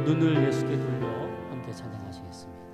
눈을 예수께 돌려 함께 찬양하시겠습니다.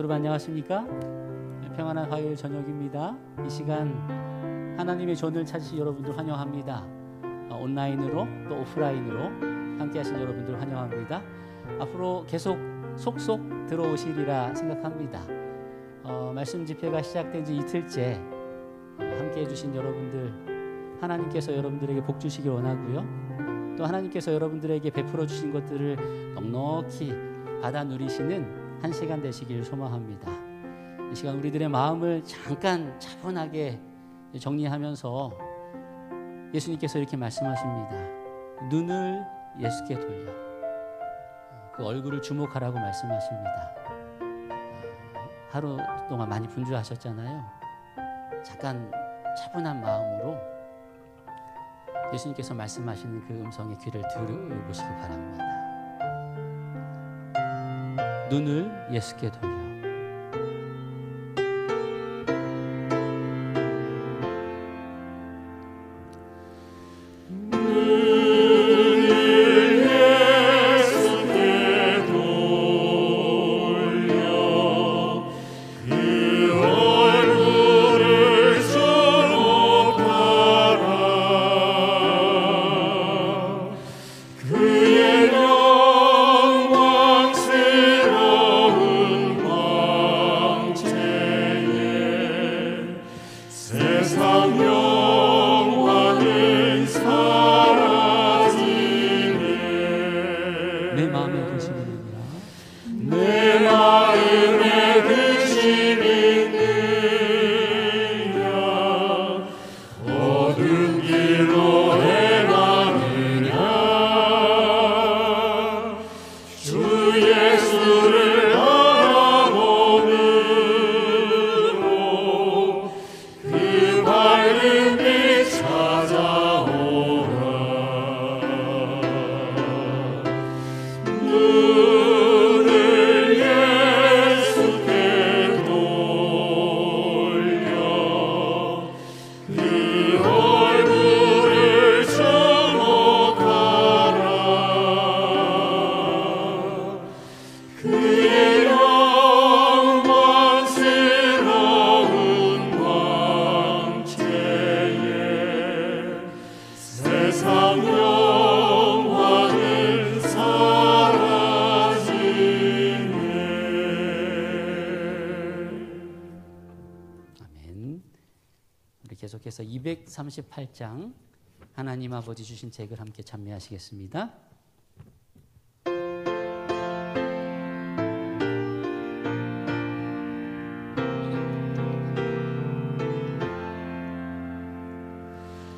안녕하십니까? 평안한 화요일 저녁입니다. 이 시간 하나님의 존을 찾으신 여러분들 환영합니다. 온라인으로 또 오프라인으로 함께 하신 여러분들 환영합니다. 앞으로 계속 속속 들어오시리라 생각합니다. 말씀 집회가 시작된 지 이틀째 함께 해주신 여러분들, 하나님께서 여러분들에게 복 주시길 원하고요. 또 하나님께서 여러분들에게 베풀어 주신 것들을 넉넉히 받아 누리시는 한 시간 되시길 소망합니다. 이 시간 우리들의 마음을 잠깐 차분하게 정리하면서 예수님께서 이렇게 말씀하십니다. 눈을 예수께 돌려 그 얼굴을 주목하라고 말씀하십니다. 하루 동안 많이 분주하셨잖아요. 잠깐 차분한 마음으로 예수님께서 말씀하시는 그 음성에 귀를 들어보시기 바랍니다. 눈을 예수께 돌려 그래서 238장 하나님 아버지 주신 책을 함께 찬미하시겠습니다.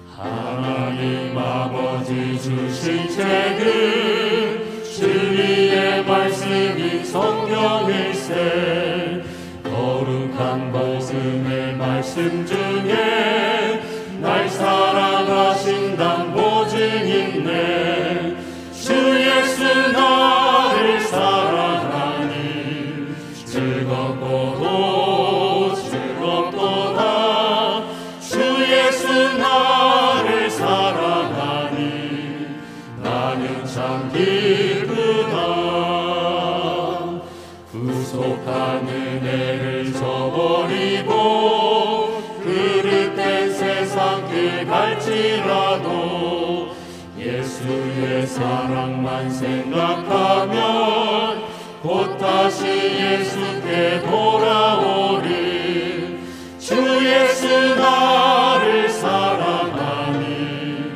하나님 아버지 주신 책은 진리의 말씀인 성경일세. 거룩한 복음의 말씀 중에 날 사랑하신단 보증있네. 주 예수 나를 사랑하니 즐겁고도 즐겁도다. 주 예수 나를 사랑하니 나는 참 기쁘다. 구속한 은혜를 저버리고 그릇된 세상 길 갈지라도 예수의 사랑만 생각하면 곧 다시 예수께 돌아오리. 주 예수 나를 사랑하니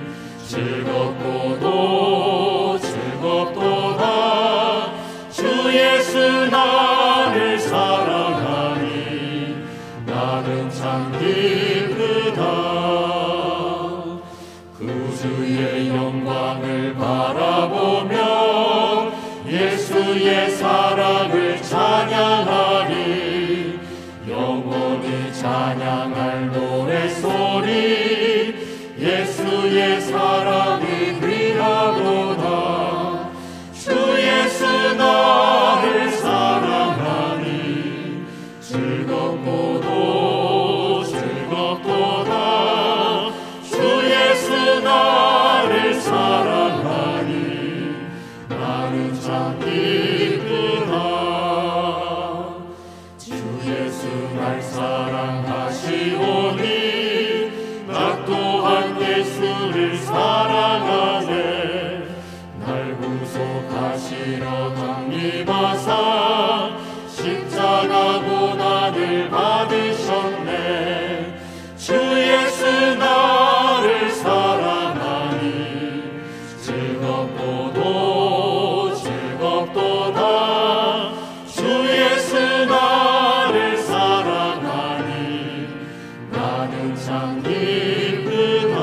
즐겁고도 즐겁도다. 주 예수 나를 사랑하니 나는 참 기쁘다. 구주의 영광을 바라보며 예수의 사랑을 찬양하리. 영원히 찬양할 노래소리. 예수의 사랑이 귀하도다. 주 예수 나를 사랑하니 즐겁고도 즐겁도다. 주 예수 나를 사랑하니 나는 참 기쁘다. 주 예수 날 사랑하시오니 나 또한 예수를 사랑하네. 날 구속하시러 강림하사 십자가 고난을 받으셨네. 주 예수 나를 사랑하니 즐겁고도 즐겁도다. 주 예수 나를 사랑하니 나는 참 기쁘다.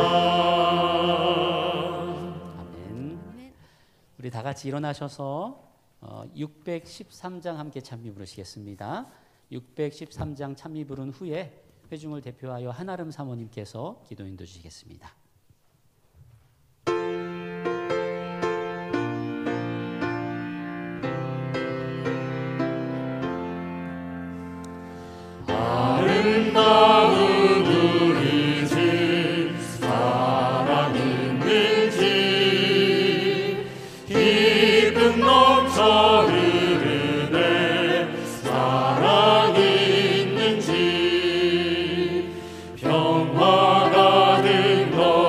아멘. 우리 다 같이 일어나셔서 613장 함께 찬미 부르시겠습니다. 613장 찬미 부른 후에 회중을 대표하여 한아름 사모님께서 기도 인도 주시겠습니다. 아름다운 우리 집 사랑 있는 집 기쁨 넘쳐 흐르네. 사랑 있는 집 평화 가득 넘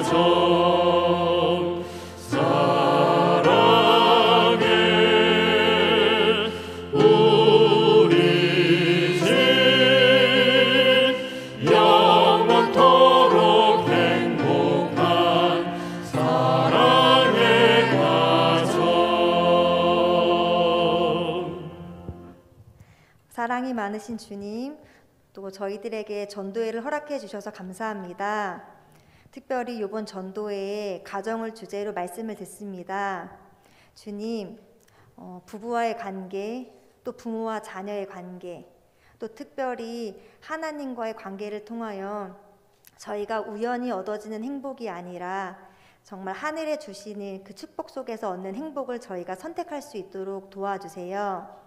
가정 사랑해 우리 집 영원토록 행복한 사랑의 가정. 사랑이 많으신 주님, 또 저희들에게 전도회를 허락해 주셔서 감사합니다. 특별히 이번 전도회에 가정을 주제로 말씀을 듣습니다. 주님, 부부와의 관계, 또 부모와 자녀의 관계, 또 특별히 하나님과의 관계를 통하여 저희가 우연히 얻어지는 행복이 아니라 정말 하늘에 주시는 그 축복 속에서 얻는 행복을 저희가 선택할 수 있도록 도와주세요.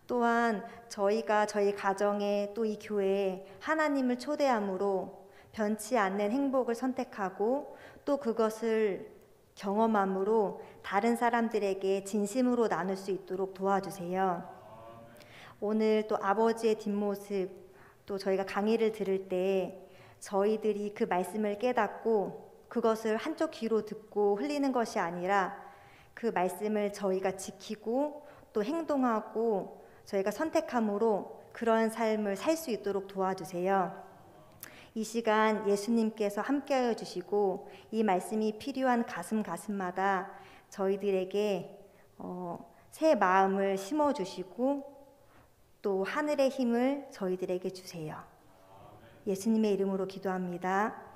또한 저희가 저희 가정에 또 이 교회에 하나님을 초대함으로 변치 않는 행복을 선택하고 또 그것을 경험함으로 다른 사람들에게 진심으로 나눌 수 있도록 도와주세요. 오늘 또 아버지의 뒷모습, 또 저희가 강의를 들을 때 저희들이 그 말씀을 깨닫고 그것을 한쪽 귀로 듣고 흘리는 것이 아니라 그 말씀을 저희가 지키고 또 행동하고 저희가 선택함으로 그런 삶을 살 수 있도록 도와주세요. 이 시간 예수님께서 함께하여 주시고 이 말씀이 필요한 가슴마다 저희들에게 새 마음을 심어주시고 또 하늘의 힘을 저희들에게 주세요. 예수님의 이름으로 기도합니다.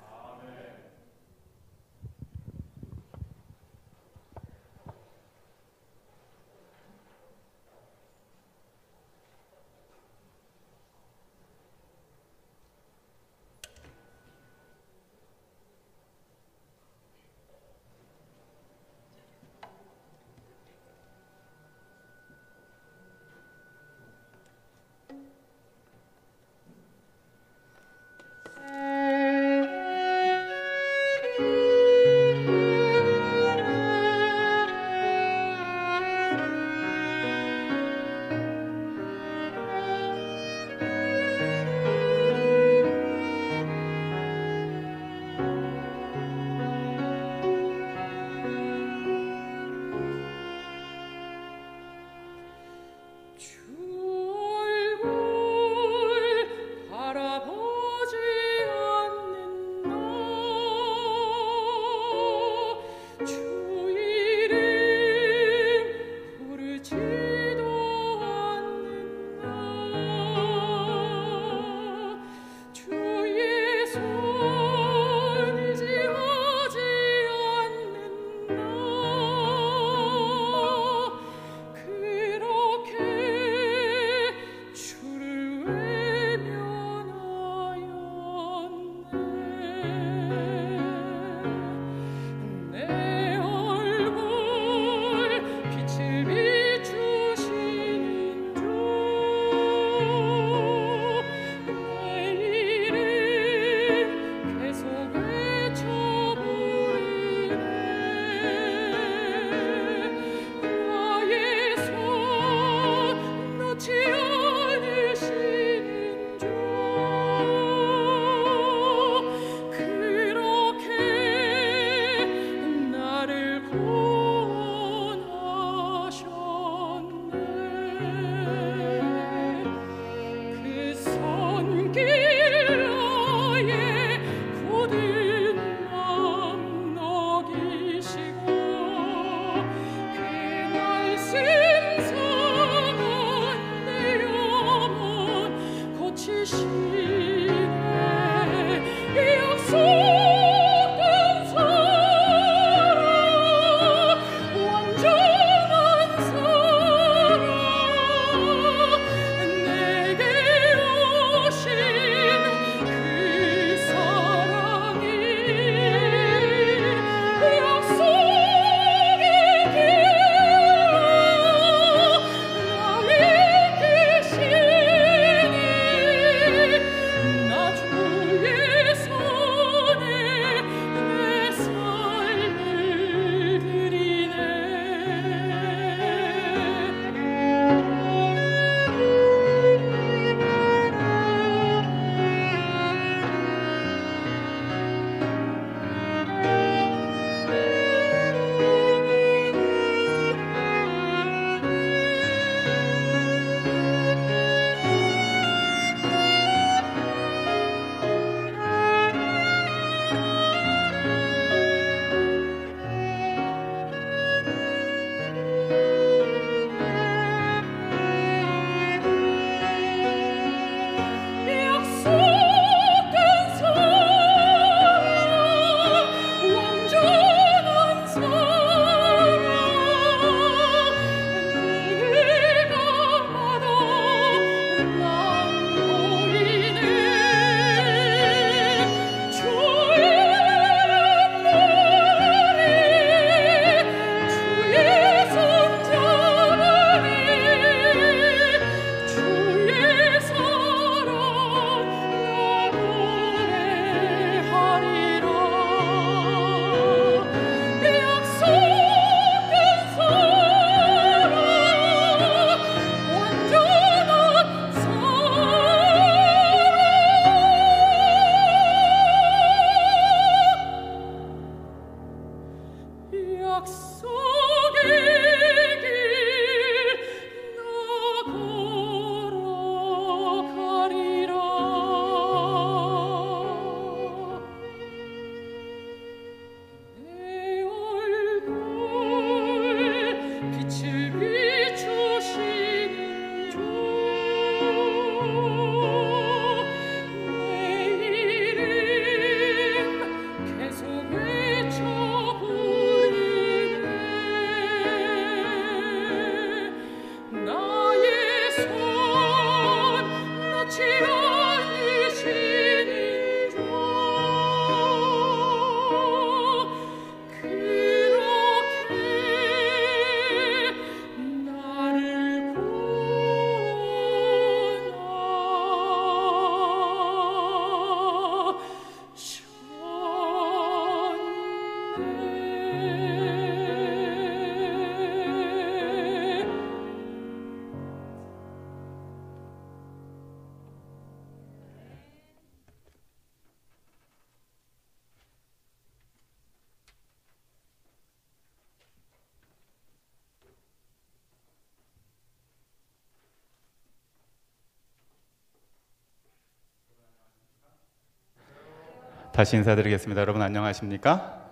다시 인사드리겠습니다. 여러분 안녕하십니까?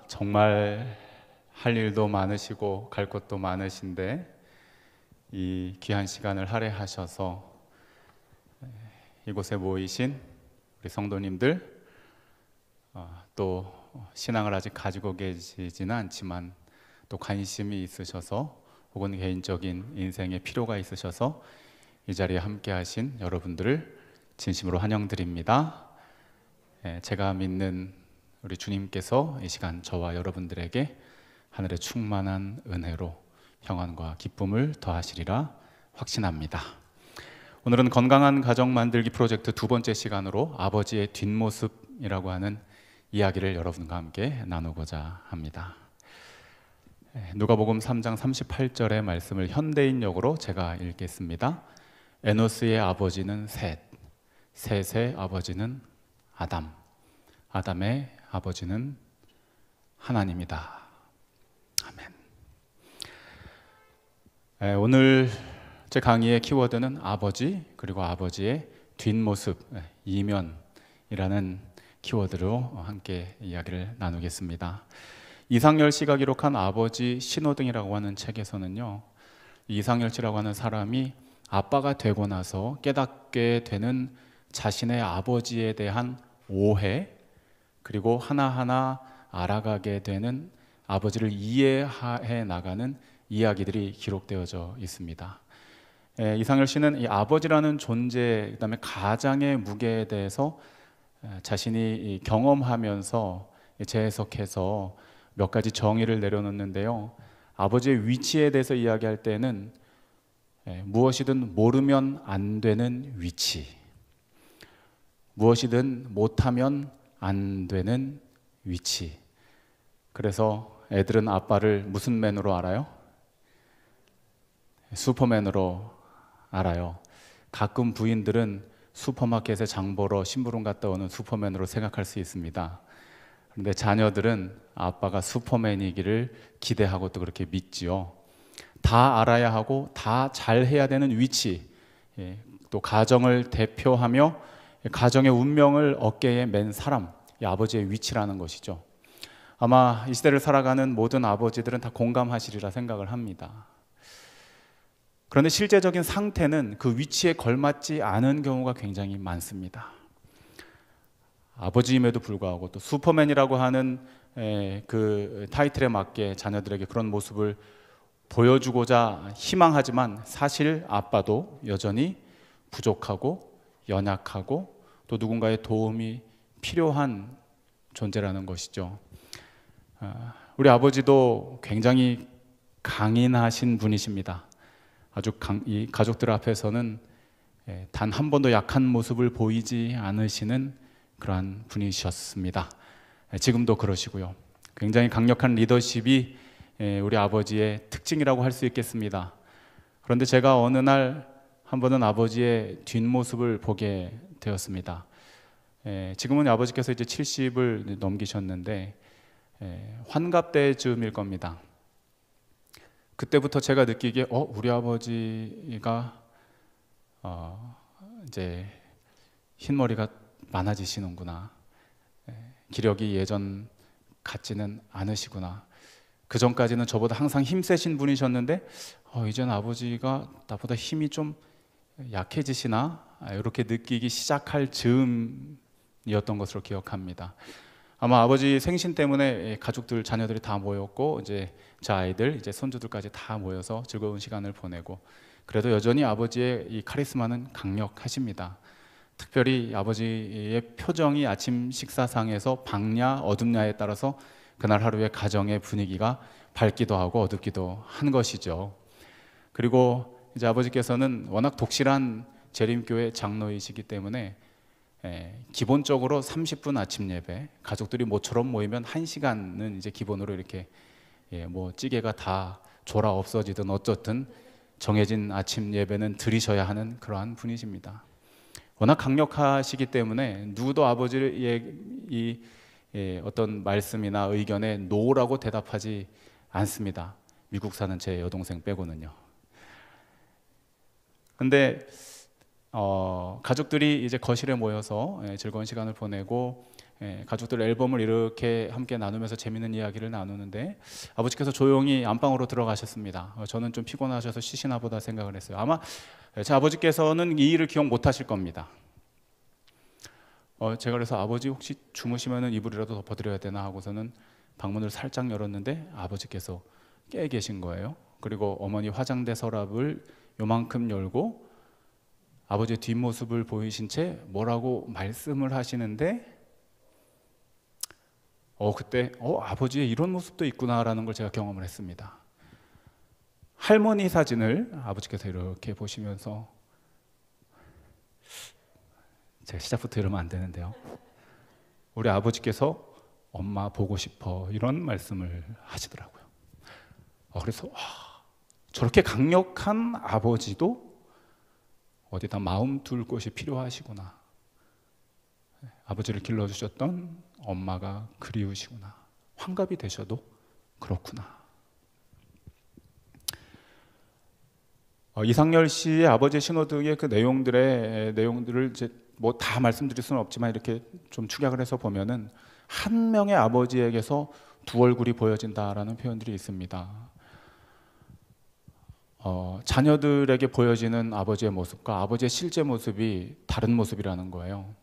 정말 할 일도 많으시고 갈 곳도 많으신데 이 귀한 시간을 할애하셔서 이곳에 모이신 우리 성도님들, 또 신앙을 아직 가지고 계시지는 않지만 또 관심이 있으셔서 혹은 개인적인 인생에 필요가 있으셔서 이 자리에 함께 하신 여러분들을 진심으로 환영드립니다. 제가 믿는 우리 주님께서 이 시간 저와 여러분들에게 하늘의 충만한 은혜로 평안과 기쁨을 더하시리라 확신합니다. 오늘은 건강한 가정 만들기 프로젝트 두 번째 시간으로 아버지의 뒷모습이라고 하는 이야기를 여러분과 함께 나누고자 합니다. 누가복음 3장 38절의 말씀을 현대인역으로 제가 읽겠습니다. 에노스의 아버지는 셋, 셋의 아버지는 아담, 아담의 아버지는 하나님이다. 아멘. 오늘 제 강의의 키워드는 아버지 그리고 아버지의 뒷모습, 이면이라는 키워드로 함께 이야기를 나누겠습니다. 이상열 씨가 기록한 아버지 신호등이라고 하는 책에서는요, 이상열 씨라고 하는 사람이 아빠가 되고 나서 깨닫게 되는 자신의 아버지에 대한 오해, 그리고 하나하나 알아가게 되는 아버지를 이해해 나가는 이야기들이 기록되어져 있습니다. 이상열 씨는 이 아버지라는 존재, 그다음에 가장의 무게에 대해서 자신이 경험하면서 재해석해서 몇 가지 정의를 내려놓는데요. 아버지의 위치에 대해서 이야기할 때는 무엇이든 모르면 안 되는 위치, 무엇이든 못하면 안 되는 위치. 그래서 애들은 아빠를 무슨 맨으로 알아요? 슈퍼맨으로 알아요. 가끔 부인들은 슈퍼마켓에 장 보러 심부름 갔다 오는 슈퍼맨으로 생각할 수 있습니다. 그런데 자녀들은 아빠가 슈퍼맨이기를 기대하고 또 그렇게 믿지요. 다 알아야 하고 다 잘해야 되는 위치, 또 가정을 대표하며 가정의 운명을 어깨에 맨 사람, 이 아버지의 위치라는 것이죠. 아마 이 시대를 살아가는 모든 아버지들은 다 공감하시리라 생각을 합니다. 그런데 실제적인 상태는 그 위치에 걸맞지 않은 경우가 굉장히 많습니다. 아버지임에도 불구하고 또 슈퍼맨이라고 하는 그 타이틀에 맞게 자녀들에게 그런 모습을 보여주고자 희망하지만 사실 아빠도 여전히 부족하고 연약하고 또 누군가의 도움이 필요한 존재라는 것이죠. 우리 아버지도 굉장히 강인하신 분이십니다. 이 가족들 앞에서는 단 한 번도 약한 모습을 보이지 않으시는 그러한 분이셨습니다. 지금도 그러시고요. 굉장히 강력한 리더십이 우리 아버지의 특징이라고 할 수 있겠습니다. 그런데 제가 어느 날 한 번은 아버지의 뒷모습을 보게 되었습니다. 지금은 아버지께서 이제 70을 넘기셨는데 환갑 때쯤일 겁니다. 그때부터 제가 느끼기에 우리 아버지가 이제 흰머리가 많아지시는구나. 기력이 예전 같지는 않으시구나. 그 전까지는 저보다 항상 힘세신 분이셨는데 이제는 아버지가 나보다 힘이 좀 약해지시나? 이렇게 느끼기 시작할 즈음이었던 것으로 기억합니다. 아마 아버지 생신 때문에 가족들, 자녀들이 다 모였고 이제 저 아이들, 이제 손주들까지 다 모여서 즐거운 시간을 보내고, 그래도 여전히 아버지의 이 카리스마는 강력하십니다. 특별히 아버지의 표정이 아침 식사상에서 밝냐 어둡냐에 따라서 그날 하루의 가정의 분위기가 밝기도 하고 어둡기도 한 것이죠. 그리고 이제 아버지께서는 워낙 독실한 재림교회 장로이시기 때문에 기본적으로 30분 아침 예배, 가족들이 모처럼 모이면 1시간은 이제 기본으로 이렇게 뭐 찌개가 다 졸아 없어지든 어쩌든 정해진 아침 예배는 드리셔야 하는 그러한 분이십니다. 워낙 강력하시기 때문에 누구도 아버지의 이 어떤 말씀이나 의견에 노라고 대답하지 않습니다. 미국 사는 제 여동생 빼고는요. 근데 가족들이 이제 거실에 모여서 즐거운 시간을 보내고 가족들 앨범을 이렇게 함께 나누면서 재밌는 이야기를 나누는데 아버지께서 조용히 안방으로 들어가셨습니다. 저는 좀 피곤하셔서 쉬시나 보다 생각을 했어요. 아마 제 아버지께서는 이 일을 기억 못 하실 겁니다. 제가 그래서 아버지 혹시 주무시면 이불이라도 덮어드려야 되나 하고서는 방문을 살짝 열었는데 아버지께서 깨 계신 거예요. 그리고 어머니 화장대 서랍을 요만큼 열고 아버지의 뒷모습을 보이신 채 뭐라고 말씀을 하시는데 그때 아버지의 이런 모습도 있구나라는 걸 제가 경험을 했습니다. 할머니 사진을 아버지께서 이렇게 보시면서, 제가 시작부터 이러면 안 되는데요, 우리 아버지께서 엄마 보고 싶어 이런 말씀을 하시더라고요. 그래서 저렇게 강력한 아버지도 어디다 마음 둘 곳이 필요하시구나. 아버지를 길러주셨던 엄마가 그리우시구나. 환갑이 되셔도 그렇구나. 이상열 씨의 아버지의 신호등의 그 내용들을 이제 뭐 다 말씀드릴 수는 없지만 이렇게 좀 축약을 해서 보면은 한 명의 아버지에게서 두 얼굴이 보여진다라는 표현들이 있습니다. 자녀들에게 보여지는 아버지의 모습과 아버지의 실제 모습이 다른 모습이라는 거예요.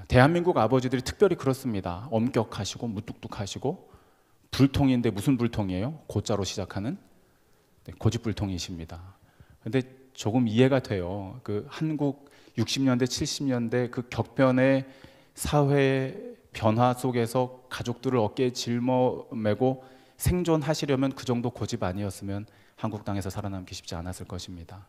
대한민국 아버지들이 특별히 그렇습니다. 엄격하시고 무뚝뚝하시고, 불통인데 무슨 불통이에요? 고자로 시작하는 고집불통이십니다. 근데 조금 이해가 돼요. 그 한국 60년대 70년대 그 격변의 사회 변화 속에서 가족들을 어깨에 짊어매고 생존하시려면 그 정도 고집 아니었으면 한국 땅에서 살아남기 쉽지 않았을 것입니다.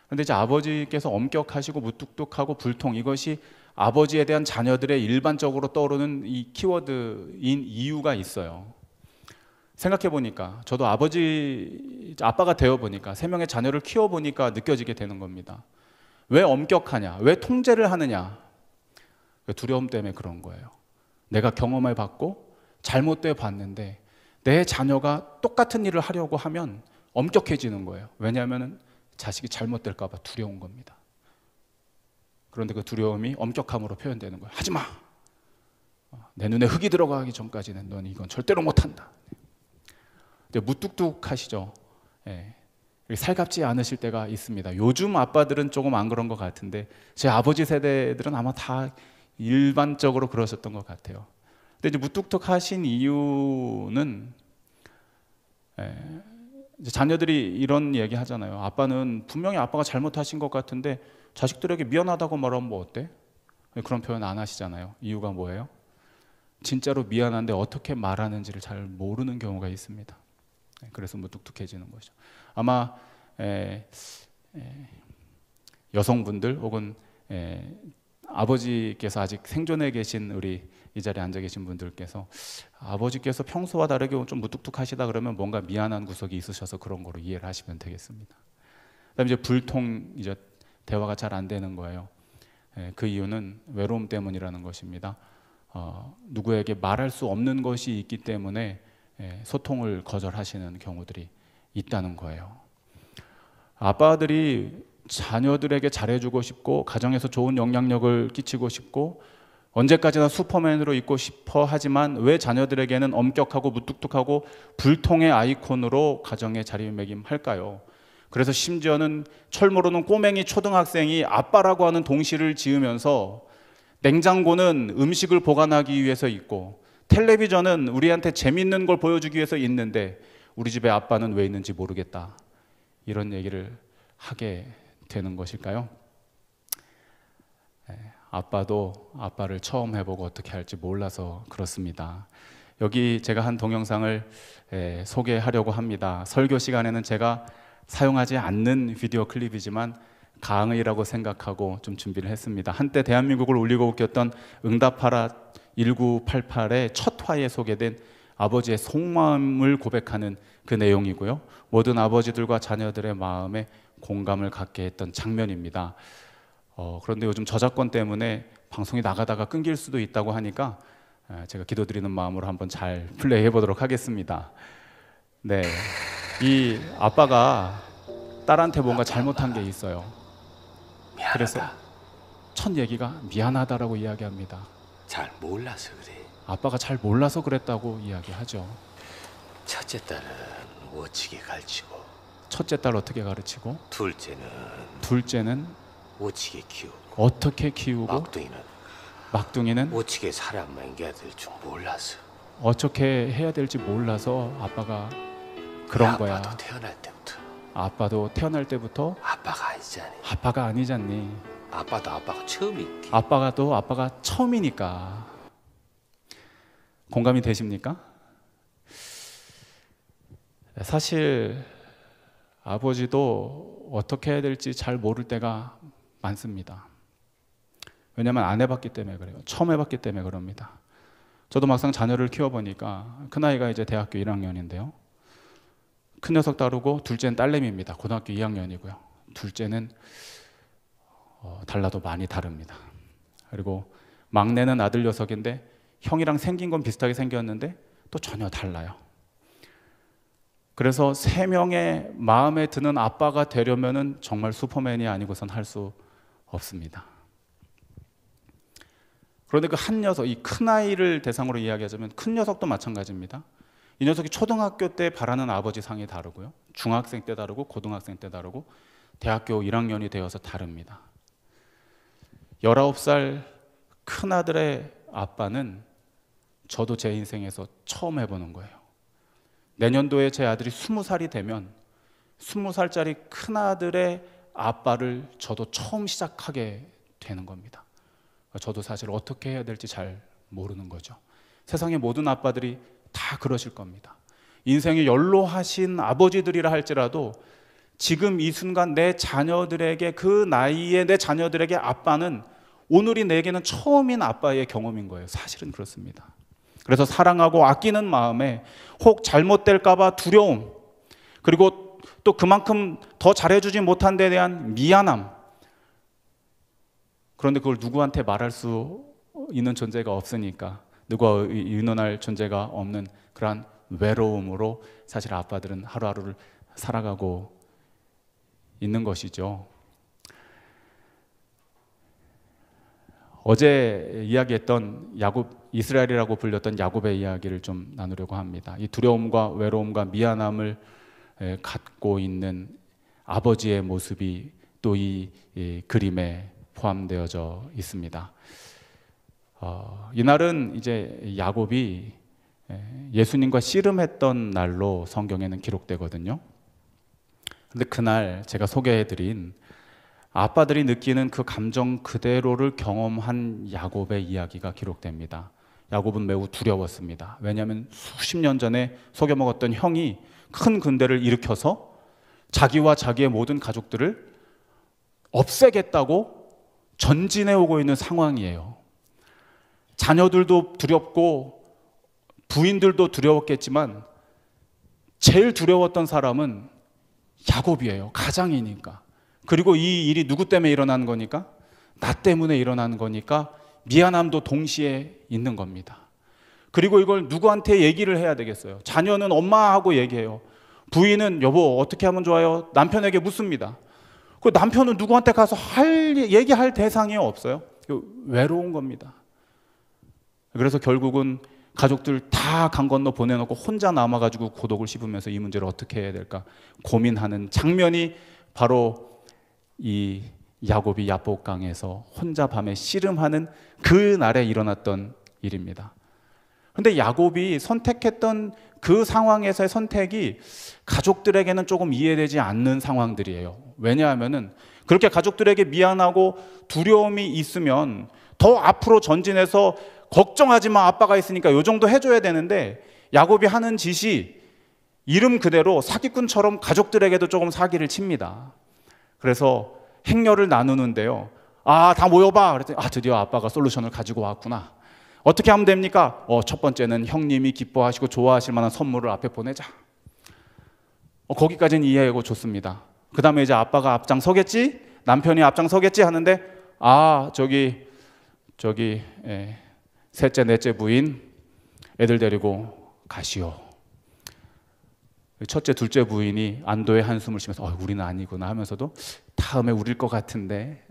그런데 이제 아버지께서 엄격하시고 무뚝뚝하고 불통, 이것이 아버지에 대한 자녀들의 일반적으로 떠오르는 이 키워드인 이유가 있어요. 생각해 보니까 저도 아빠가 되어 보니까 3명의 자녀를 키워 보니까 느껴지게 되는 겁니다. 왜 엄격하냐? 왜 통제를 하느냐? 두려움 때문에 그런 거예요. 내가 경험해 봤고 잘못돼 봤는데 내 자녀가 똑같은 일을 하려고 하면 엄격해지는 거예요. 왜냐하면 자식이 잘못될까 봐 두려운 겁니다. 그런데 그 두려움이 엄격함으로 표현되는 거예요. 하지 마. 내 눈에 흙이 들어가기 전까지는 넌 이건 절대로 못한다. 무뚝뚝하시죠. 살갑지 않으실 때가 있습니다. 요즘 아빠들은 조금 안 그런 것 같은데 제 아버지 세대들은 아마 다 일반적으로 그러셨던 것 같아요. 근데 이제 무뚝뚝하신 이유는 이제 자녀들이 이런 얘기 하잖아요. 아빠는 분명히 아빠가 잘못하신 것 같은데 자식들에게 미안하다고 말하면 뭐 어때? 그런 표현 안 하시잖아요. 이유가 뭐예요? 진짜로 미안한데 어떻게 말하는지를 잘 모르는 경우가 있습니다. 그래서 무뚝뚝해지는 거죠. 아마 여성분들 혹은 아버지께서 아직 생존해 계신 우리 이 자리에 앉아 계신 분들께서 아버지께서 평소와 다르게 좀 무뚝뚝하시다 그러면 뭔가 미안한 구석이 있으셔서 그런 거로 이해를 하시면 되겠습니다. 그다음에 이제 불통, 이제 대화가 잘 안 되는 거예요. 그 이유는 외로움 때문이라는 것입니다. 누구에게 말할 수 없는 것이 있기 때문에 소통을 거절하시는 경우들이 있다는 거예요. 아빠들이 자녀들에게 잘해주고 싶고 가정에서 좋은 영향력을 끼치고 싶고 언제까지나 슈퍼맨으로 있고 싶어 하지만 왜 자녀들에게는 엄격하고 무뚝뚝하고 불통의 아이콘으로 가정에 자리매김할까요? 그래서 심지어는 철 모르는 꼬맹이 초등학생이 아빠라고 하는 동시를 지으면서 냉장고는 음식을 보관하기 위해서 있고 텔레비전은 우리한테 재밌는 걸 보여주기 위해서 있는데 우리 집에 아빠는 왜 있는지 모르겠다, 이런 얘기를 하게 되는 것일까요? 아빠도 아빠를 처음 해보고 어떻게 할지 몰라서 그렇습니다. 여기 제가 한 동영상을 소개하려고 합니다. 설교 시간에는 제가 사용하지 않는 비디오 클립이지만 강의라고 생각하고 좀 준비를 했습니다. 한때 대한민국을 울리고 웃겼던 응답하라 1988의 첫 화에 소개된 아버지의 속마음을 고백하는 그 내용이고요. 모든 아버지들과 자녀들의 마음에 공감을 갖게 했던 장면입니다. 그런데 요즘 저작권 때문에 방송이 나가다가 끊길 수도 있다고 하니까 제가 기도드리는 마음으로 한번 잘 플레이해 보도록 하겠습니다. 네, 이 아빠가 딸한테 뭔가 잘못한 게 있어요. 미안하다. 그래서 첫 얘기가 미안하다라고 이야기합니다. 잘 몰라서 그래. 아빠가 잘 몰라서 그랬다고 이야기하죠. 첫째 딸은 오치게 가르치고 첫째 딸 어떻게 가르치고, 둘째는 오치게 키우고 어떻게 키우고, 막둥이는 막둥이는 오치게 사람 먹여야 될 줄 몰라서. 어떻게 해야 될지 몰라서 아빠가 그런 거야. 아빠도 태어날 때부터 아빠도 태어날 때부터 아빠가 아니잖니. 아빠가 처음이기. 아빠가 처음이니까. 공감이 되십니까? 사실 아버지도 어떻게 해야 될지 잘 모를 때가 많습니다. 왜냐하면 안 해봤기 때문에 그래요. 처음 해봤기 때문에 그럽니다. 저도 막상 자녀를 키워보니까 큰아이가 이제 대학교 1학년인데요. 큰 녀석 따르고 둘째는 딸내미입니다. 고등학교 2학년이고요. 둘째는 달라도 많이 다릅니다. 그리고 막내는 아들 녀석인데 형이랑 생긴 건 비슷하게 생겼는데 또 전혀 달라요. 그래서 세 명의 마음에 드는 아빠가 되려면은 정말 슈퍼맨이 아니고선 할 수 없습니다. 그런데 그 한 녀석, 이 큰아이를 대상으로 이야기하자면 큰 녀석도 마찬가지입니다. 이 녀석이 초등학교 때 바라는 아버지 상이 다르고요. 중학생 때 다르고 고등학생 때 다르고 대학교 1학년이 되어서 다릅니다. 19살 큰아들의 아빠는 저도 제 인생에서 처음 해보는 거예요. 내년도에 제 아들이 20살이 되면 20살짜리 큰아들의 아빠를 저도 처음 시작하게 되는 겁니다. 저도 사실 어떻게 해야 될지 잘 모르는 거죠. 세상의 모든 아빠들이 다 그러실 겁니다. 인생이 연로하신 아버지들이라 할지라도 지금 이 순간 내 자녀들에게, 그 나이에 내 자녀들에게 아빠는 오늘이 내게는 처음인 아빠의 경험인 거예요. 사실은 그렇습니다. 그래서 사랑하고 아끼는 마음에 혹 잘못될까 봐 두려움, 그리고 또 그만큼 더 잘해주지 못한 데 대한 미안함, 그런데 그걸 누구한테 말할 수 있는 존재가 없으니까, 누구와 의논할 존재가 없는 그러한 외로움으로 사실 아빠들은 하루하루를 살아가고 있는 것이죠. 어제 이야기했던 야곱, 이스라엘이라고 불렸던 야곱의 이야기를 좀 나누려고 합니다. 이 두려움과 외로움과 미안함을 갖고 있는 아버지의 모습이 또 이 그림에 포함되어져 있습니다. 이날은 이제 야곱이 예수님과 씨름했던 날로 성경에는 기록되거든요. 근데 그날 제가 소개해드린 아빠들이 느끼는 그 감정 그대로를 경험한 야곱의 이야기가 기록됩니다. 야곱은 매우 두려웠습니다. 왜냐하면 수십 년 전에 속여먹었던 형이 큰 군대를 일으켜서 자기와 자기의 모든 가족들을 없애겠다고 전진해 오고 있는 상황이에요. 자녀들도 두렵고 부인들도 두려웠겠지만 제일 두려웠던 사람은 야곱이에요. 가장이니까. 그리고 이 일이 누구 때문에 일어난 거니까? 나 때문에 일어난 거니까 미안함도 동시에 있는 겁니다. 그리고 이걸 누구한테 얘기를 해야 되겠어요? 자녀는 엄마하고 얘기해요. 부인은 여보 어떻게 하면 좋아요? 남편에게 묻습니다. 그 남편은 누구한테 가서 얘기할 대상이 없어요. 외로운 겁니다. 그래서 결국은 가족들 다 강 건너 보내놓고 혼자 남아가지고 고독을 씹으면서 이 문제를 어떻게 해야 될까 고민하는 장면이 바로 이 야곱이 야복강에서 혼자 밤에 씨름하는 그 날에 일어났던 일입니다. 그런데 야곱이 선택했던 그 상황에서의 선택이 가족들에게는 조금 이해되지 않는 상황들이에요. 왜냐하면은 그렇게 가족들에게 미안하고 두려움이 있으면 더 앞으로 전진해서 걱정하지 마 아빠가 있으니까 요 정도 해줘야 되는데 야곱이 하는 짓이 이름 그대로 사기꾼처럼 가족들에게도 조금 사기를 칩니다. 그래서 행렬을 나누는데요. 다 모여봐. 그랬더니 드디어 아빠가 솔루션을 가지고 왔구나. 어떻게 하면 됩니까? 첫 번째는 형님이 기뻐하시고 좋아하실 만한 선물을 앞에 보내자. 거기까지는 이해하고 좋습니다. 그 다음에 이제 아빠가 앞장서겠지? 남편이 앞장서겠지? 하는데 저기 셋째 넷째 부인 애들 데리고 가시오. 첫째 둘째 부인이 안도의 한숨을 쉬면서 우리는 아니구나 하면서도 다음에 우릴 것 같은데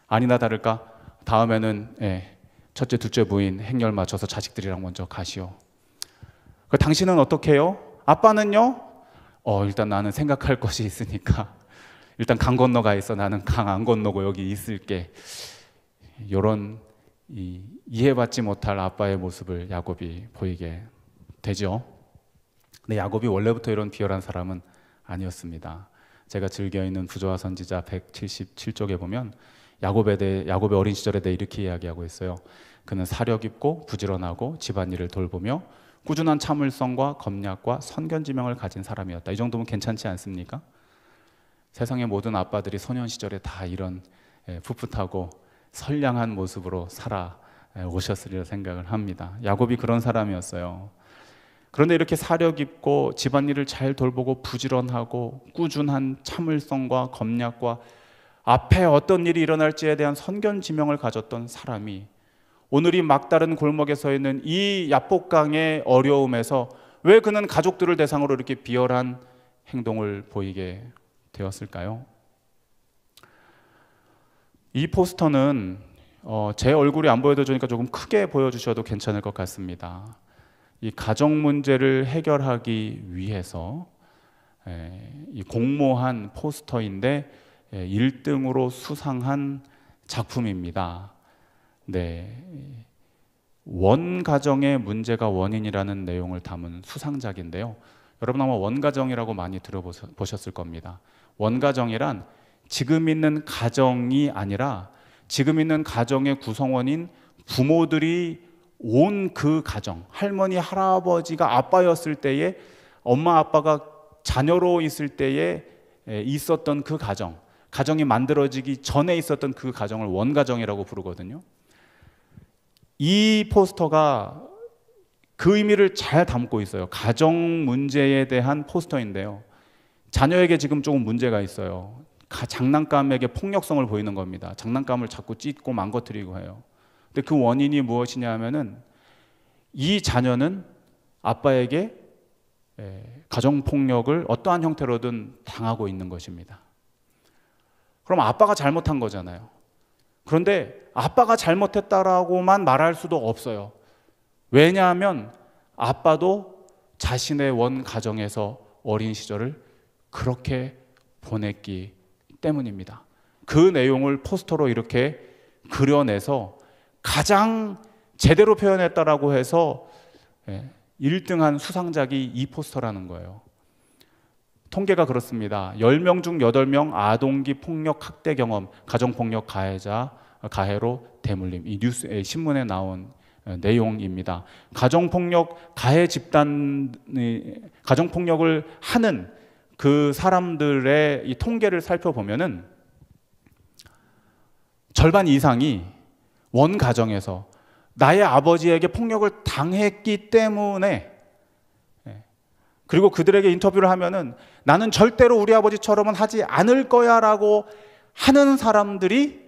아니나 다를까 다음에는 첫째 둘째 부인 행렬 맞춰서 자식들이랑 먼저 가시오. 당신은 어떻게 해요? 아빠는요? 일단 나는 생각할 것이 있으니까 일단 강 건너가 있어. 나는 강 안 건너고 여기 있을게. 이런 이해받지 못할 아빠의 모습을 야곱이 보이게 되죠. 근데 야곱이 원래부터 이런 비열한 사람은 아니었습니다. 제가 즐겨 있는 부조화 선지자 177쪽에 보면 야곱의 어린 시절에 대해 이렇게 이야기하고 있어요. 그는 사려 깊고 부지런하고 집안일을 돌보며 꾸준한 참을성과 검략과 선견지명을 가진 사람이었다. 이 정도면 괜찮지 않습니까? 세상의 모든 아빠들이 소년 시절에 다 이런 풋풋하고 선량한 모습으로 살아 오셨으리라 생각을 합니다. 야곱이 그런 사람이었어요. 그런데 이렇게 사려 깊고 집안일을 잘 돌보고 부지런하고 꾸준한 참을성과 검략과 앞에 어떤 일이 일어날지에 대한 선견지명을 가졌던 사람이 오늘 이 막다른 골목에 서 있는 이 야복강의 어려움에서 왜 그는 가족들을 대상으로 이렇게 비열한 행동을 보이게 되었을까요? 이 포스터는 제 얼굴이 안 보여도 좋으니까 조금 크게 보여주셔도 괜찮을 것 같습니다. 이 가정 문제를 해결하기 위해서 이 공모한 포스터인데 1등으로 수상한 작품입니다. 네, 원가정의 문제가 원인이라는 내용을 담은 수상작인데요. 여러분 아마 원가정이라고 많이 들어보셨을 겁니다. 원가정이란 지금 있는 가정이 아니라 지금 있는 가정의 구성원인 부모들이 온 그 가정, 할머니, 할아버지가 아빠였을 때에 엄마, 아빠가 자녀로 있을 때에 있었던 그 가정, 가정이 만들어지기 전에 있었던 그 가정을 원가정이라고 부르거든요. 이 포스터가 그 의미를 잘 담고 있어요. 가정 문제에 대한 포스터인데요. 자녀에게 지금 조금 문제가 있어요. 장난감에게 폭력성을 보이는 겁니다. 장난감을 자꾸 찢고 망가뜨리고 해요. 근데 그 원인이 무엇이냐 하면은 이 자녀는 아빠에게 가정폭력을 어떠한 형태로든 당하고 있는 것입니다. 그럼 아빠가 잘못한 거잖아요. 그런데 아빠가 잘못했다라고만 말할 수도 없어요. 왜냐하면 아빠도 자신의 원 가정에서 어린 시절을 그렇게 보냈기 때문입니다. 그 내용을 포스터로 이렇게 그려내서 가장 제대로 표현했다라고 해서 1등한 수상작이 이 포스터라는 거예요. 통계가 그렇습니다. 10명 중 8명 아동기 폭력 학대 경험, 가정폭력 가해로 대물림. 이 뉴스 신문에 나온 내용입니다. 가정폭력 가해 집단, 가정폭력을 하는 그 사람들의 이 통계를 살펴보면은 절반 이상이 원 가정에서 나의 아버지에게 폭력을 당했기 때문에, 그리고 그들에게 인터뷰를 하면은 나는 절대로 우리 아버지처럼은 하지 않을 거야라고 하는 사람들이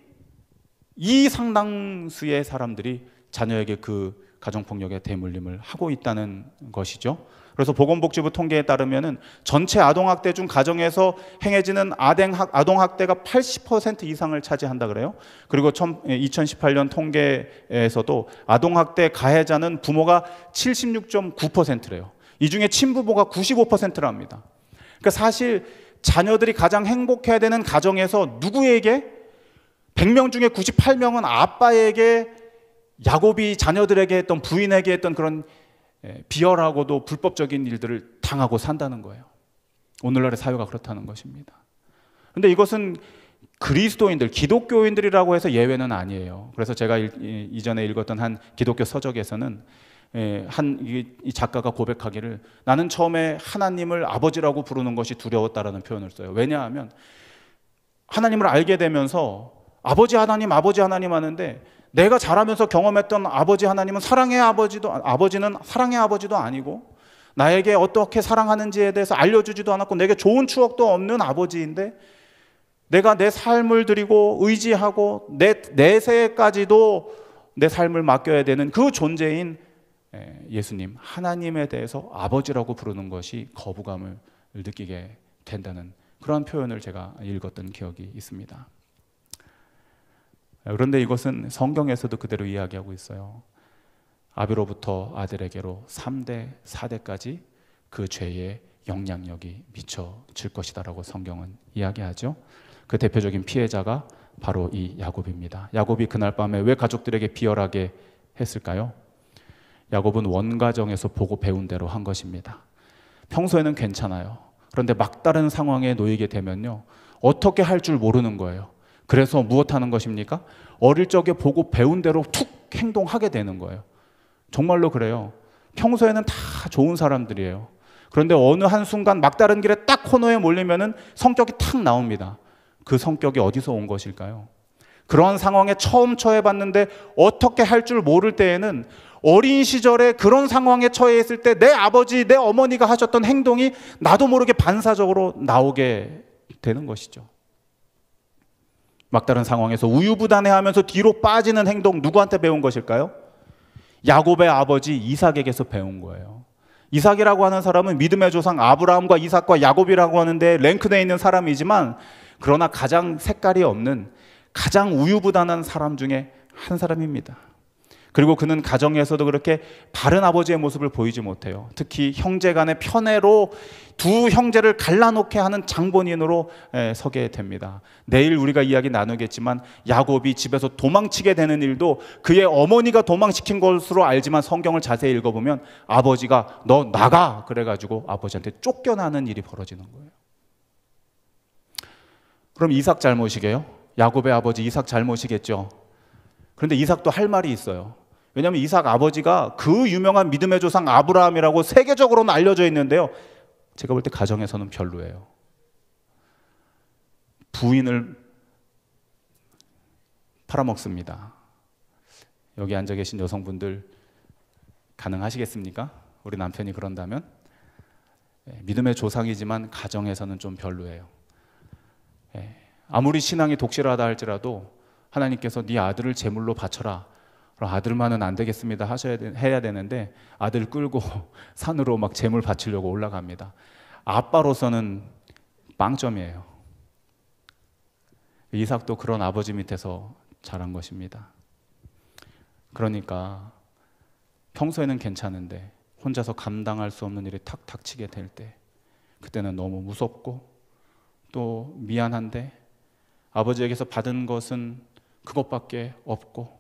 이 상당수의 사람들이 자녀에게 그 가정폭력의 대물림을 하고 있다는 것이죠. 그래서 보건복지부 통계에 따르면은 전체 아동학대 중 가정에서 행해지는 아동학대가 80% 이상을 차지한다 그래요. 그리고 2018년 통계에서도 아동학대 가해자는 부모가 76.9%래요. 이 중에 친부모가 95%랍니다. 그러니까 사실 자녀들이 가장 행복해야 되는 가정에서 누구에게 100명 중에 98명은 아빠에게 야곱이 자녀들에게 했던 부인에게 했던 그런 비열하고도 불법적인 일들을 당하고 산다는 거예요. 오늘날의 사회가 그렇다는 것입니다. 그런데 이것은 그리스도인들, 기독교인들이라고 해서 예외는 아니에요. 그래서 제가 이전에 읽었던 한 기독교 서적에서는 이 작가가 고백하기를 나는 처음에 하나님을 아버지라고 부르는 것이 두려웠다라는 표현을 써요. 왜냐하면 하나님을 알게 되면서 아버지 하나님 하는데 내가 자라면서 경험했던 아버지 하나님은 아버지는 사랑의 아버지도 아니고 나에게 어떻게 사랑하는지에 대해서 알려주지도 않았고 내게 좋은 추억도 없는 아버지인데 내가 내 삶을 드리고 의지하고 내 내세까지도 내 삶을 맡겨야 되는 그 존재인 예수님, 하나님에 대해서 아버지라고 부르는 것이 거부감을 느끼게 된다는 그런 표현을 제가 읽었던 기억이 있습니다. 그런데 이것은 성경에서도 그대로 이야기하고 있어요. 아비로부터 아들에게로 3대, 4대까지 그 죄의 영향력이 미쳐질 것이다 라고 성경은 이야기하죠. 그 대표적인 피해자가 바로 이 야곱입니다. 야곱이 그날 밤에 왜 가족들에게 비열하게 했을까요? 야곱은 원가정에서 보고 배운 대로 한 것입니다. 평소에는 괜찮아요. 그런데 막다른 상황에 놓이게 되면요, 어떻게 할 줄 모르는 거예요. 그래서 무엇하는 것입니까? 어릴 적에 보고 배운 대로 툭 행동하게 되는 거예요. 정말로 그래요. 평소에는 다 좋은 사람들이에요. 그런데 어느 한순간 막다른 길에 딱 코너에 몰리면은 성격이 탁 나옵니다. 그 성격이 어디서 온 것일까요? 그러한 상황에 처음 처해봤는데 어떻게 할 줄 모를 때에는 어린 시절에 그런 상황에 처해 있을 때 내 아버지, 내 어머니가 하셨던 행동이 나도 모르게 반사적으로 나오게 되는 것이죠. 막다른 상황에서 우유부단해하면서 뒤로 빠지는 행동, 누구한테 배운 것일까요? 야곱의 아버지 이삭에게서 배운 거예요. 이삭이라고 하는 사람은 믿음의 조상 아브라함과 이삭과 야곱이라고 하는데 랭크되어 있는 사람이지만 그러나 가장 색깔이 없는 가장 우유부단한 사람 중에 한 사람입니다. 그리고 그는 가정에서도 그렇게 바른 아버지의 모습을 보이지 못해요. 특히 형제 간의 편애로 두 형제를 갈라놓게 하는 장본인으로 서게 됩니다. 내일 우리가 이야기 나누겠지만 야곱이 집에서 도망치게 되는 일도 그의 어머니가 도망시킨 것으로 알지만 성경을 자세히 읽어보면 아버지가 너 나가 그래가지고 아버지한테 쫓겨나는 일이 벌어지는 거예요. 그럼 이삭 잘못이게요? 야곱의 아버지 이삭 잘못이겠죠. 그런데 이삭도 할 말이 있어요. 왜냐하면 이삭 아버지가 그 유명한 믿음의 조상 아브라함이라고 세계적으로는 알려져 있는데요, 제가 볼 때 가정에서는 별로예요. 부인을 팔아먹습니다. 여기 앉아 계신 여성분들 가능하시겠습니까? 우리 남편이 그런다면? 믿음의 조상이지만 가정에서는 좀 별로예요. 아무리 신앙이 독실하다 할지라도 하나님께서 네 아들을 제물로 바쳐라. 그럼 아들만은 안 되겠습니다 해야 되는데 아들 끌고 산으로 막 제물 바치려고 올라갑니다. 아빠로서는 빵점이에요. 이삭도 그런 아버지 밑에서 자란 것입니다. 그러니까 평소에는 괜찮은데 혼자서 감당할 수 없는 일이 탁 닥치게 될 때 그때는 너무 무섭고 또 미안한데 아버지에게서 받은 것은 그것밖에 없고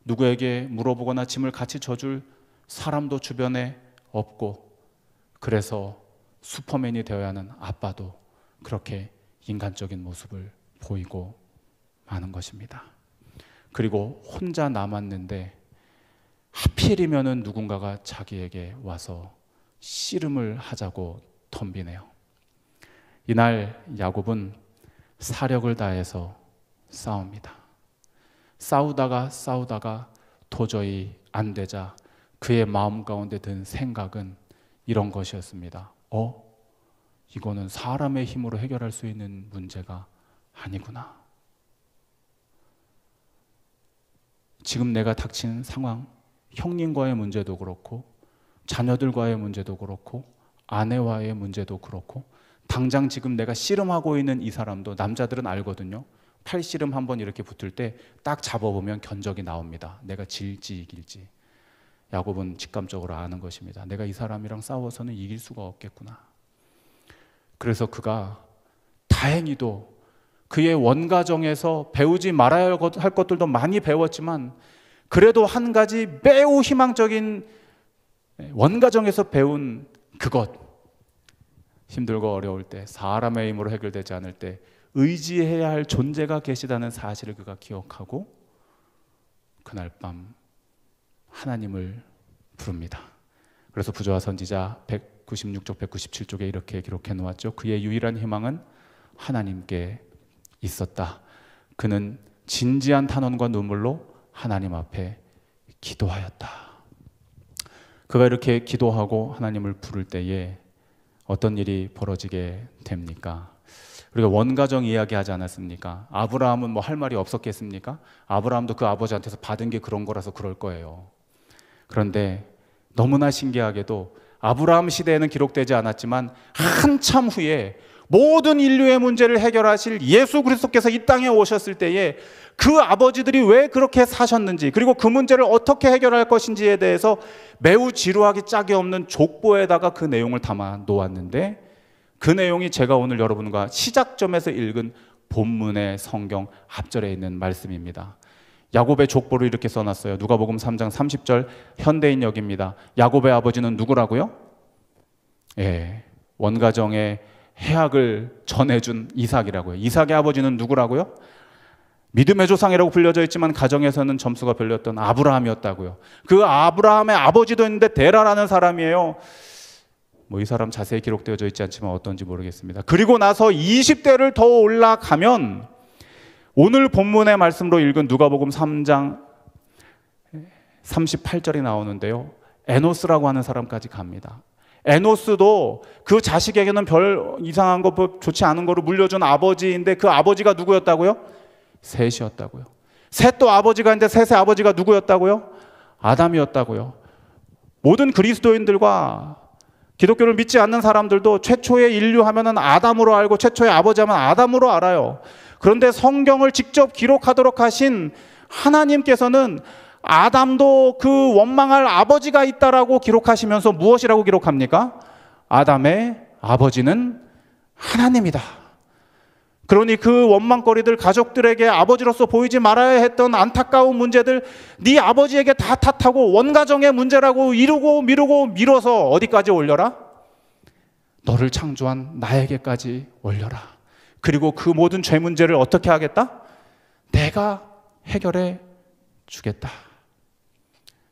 누구에게 물어보거나 짐을 같이 져줄 사람도 주변에 없고 그래서 슈퍼맨이 되어야 하는 아빠도 그렇게 인간적인 모습을 보이고 마는 것입니다. 그리고 혼자 남았는데 하필이면은 누군가가 자기에게 와서 씨름을 하자고 덤비네요. 이날 야곱은 사력을 다해서 싸웁니다. 싸우다가 도저히 안 되자 그의 마음 가운데 든 생각은 이런 것이었습니다. 이거는 사람의 힘으로 해결할 수 있는 문제가 아니구나. 지금 내가 닥친 상황, 형님과의 문제도 그렇고 자녀들과의 문제도 그렇고 아내와의 문제도 그렇고 당장 지금 내가 씨름하고 있는 이 사람도 남자들은 알거든요. 팔씨름 한번 이렇게 붙을 때 딱 잡아보면 견적이 나옵니다. 내가 질지 이길지. 야곱은 직감적으로 아는 것입니다. 내가 이 사람이랑 싸워서는 이길 수가 없겠구나. 그래서 그가 다행히도 그의 원가정에서 배우지 말아야 할 것들도 많이 배웠지만 그래도 한 가지 매우 희망적인 원가정에서 배운 그것, 힘들고 어려울 때 사람의 힘으로 해결되지 않을 때 의지해야 할 존재가 계시다는 사실을 그가 기억하고 그날 밤 하나님을 부릅니다. 그래서 부조와 선지자 196쪽 197쪽에 이렇게 기록해 놓았죠. 그의 유일한 희망은 하나님께 있었다. 그는 진지한 탄원과 눈물로 하나님 앞에 기도하였다. 그가 이렇게 기도하고 하나님을 부를 때에 어떤 일이 벌어지게 됩니까? 우리가 원가정 이야기하지 않았습니까? 아브라함은 뭐 할 말이 없었겠습니까? 아브라함도 그 아버지한테서 받은 게 그런 거라서 그럴 거예요. 그런데 너무나 신기하게도 아브라함 시대에는 기록되지 않았지만 한참 후에 모든 인류의 문제를 해결하실 예수 그리스도께서 이 땅에 오셨을 때에 그 아버지들이 왜 그렇게 사셨는지, 그리고 그 문제를 어떻게 해결할 것인지에 대해서 매우 지루하기 짝이 없는 족보에다가 그 내용을 담아 놓았는데, 그 내용이 제가 오늘 여러분과 시작점에서 읽은 본문의 성경 앞절에 있는 말씀입니다. 야곱의 족보를 이렇게 써놨어요. 누가복음 3장 30절 현대인역입니다. 야곱의 아버지는 누구라고요? 원가정의 해악을 전해준 이삭이라고요. 이삭의 아버지는 누구라고요? 믿음의 조상이라고 불려져 있지만 가정에서는 점수가 별로였던 아브라함이었다고요. 그 아브라함의 아버지도 있는데 데라라는 사람이에요. 이 사람 자세히 기록되어져 있지 않지만 어떤지 모르겠습니다. 그리고 나서 20대를 더 올라가면 오늘 본문의 말씀으로 읽은 누가복음 3장 38절이 나오는데요. 에노스라고 하는 사람까지 갑니다. 에노스도 그 자식에게는 별 이상한 거, 좋지 않은 거를 물려준 아버지인데 그 아버지가 누구였다고요? 셋이었다고요. 셋도 아버지가 있는데 셋의 아버지가 누구였다고요? 아담이었다고요. 모든 그리스도인들과 기독교를 믿지 않는 사람들도 최초의 인류 하면은 아담으로 알고 최초의 아버지 하면 아담으로 알아요. 그런데 성경을 직접 기록하도록 하신 하나님께서는 아담도 그 원망할 아버지가 있다라고 기록하시면서 무엇이라고 기록합니까? 아담의 아버지는 하나님이다. 그러니 그 원망거리들, 가족들에게 아버지로서 보이지 말아야 했던 안타까운 문제들 네 아버지에게 다 탓하고 원가정의 문제라고 이루고 미루고 미뤄서 어디까지 올려라? 너를 창조한 나에게까지 올려라. 그리고 그 모든 죄 문제를 어떻게 하겠다? 내가 해결해 주겠다.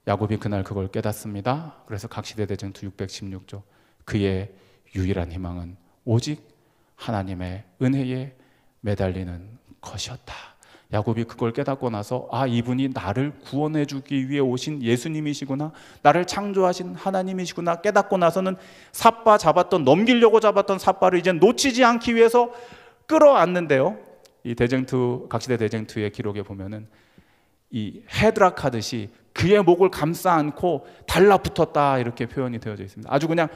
야곱이 그날 그걸 깨닫습니다. 그래서 각시대대전투 616조 그의 유일한 희망은 오직 하나님의 은혜에 매달리는 것이었다. 야곱이 그걸 깨닫고 나서 이분이 나를 구원해 주기 위해 오신 예수님이시구나, 나를 창조하신 하나님이시구나 깨닫고 나서는 삿바 잡았던, 넘기려고 잡았던 삿바를 이제 놓치지 않기 위해서 끌어안는데요. 이 대쟁투, 각시대 대쟁투의 기록에 보면은 이 헤드락하듯이 그의 목을 감싸 안고 달라붙었다 이렇게 표현이 되어져 있습니다. 아주 그냥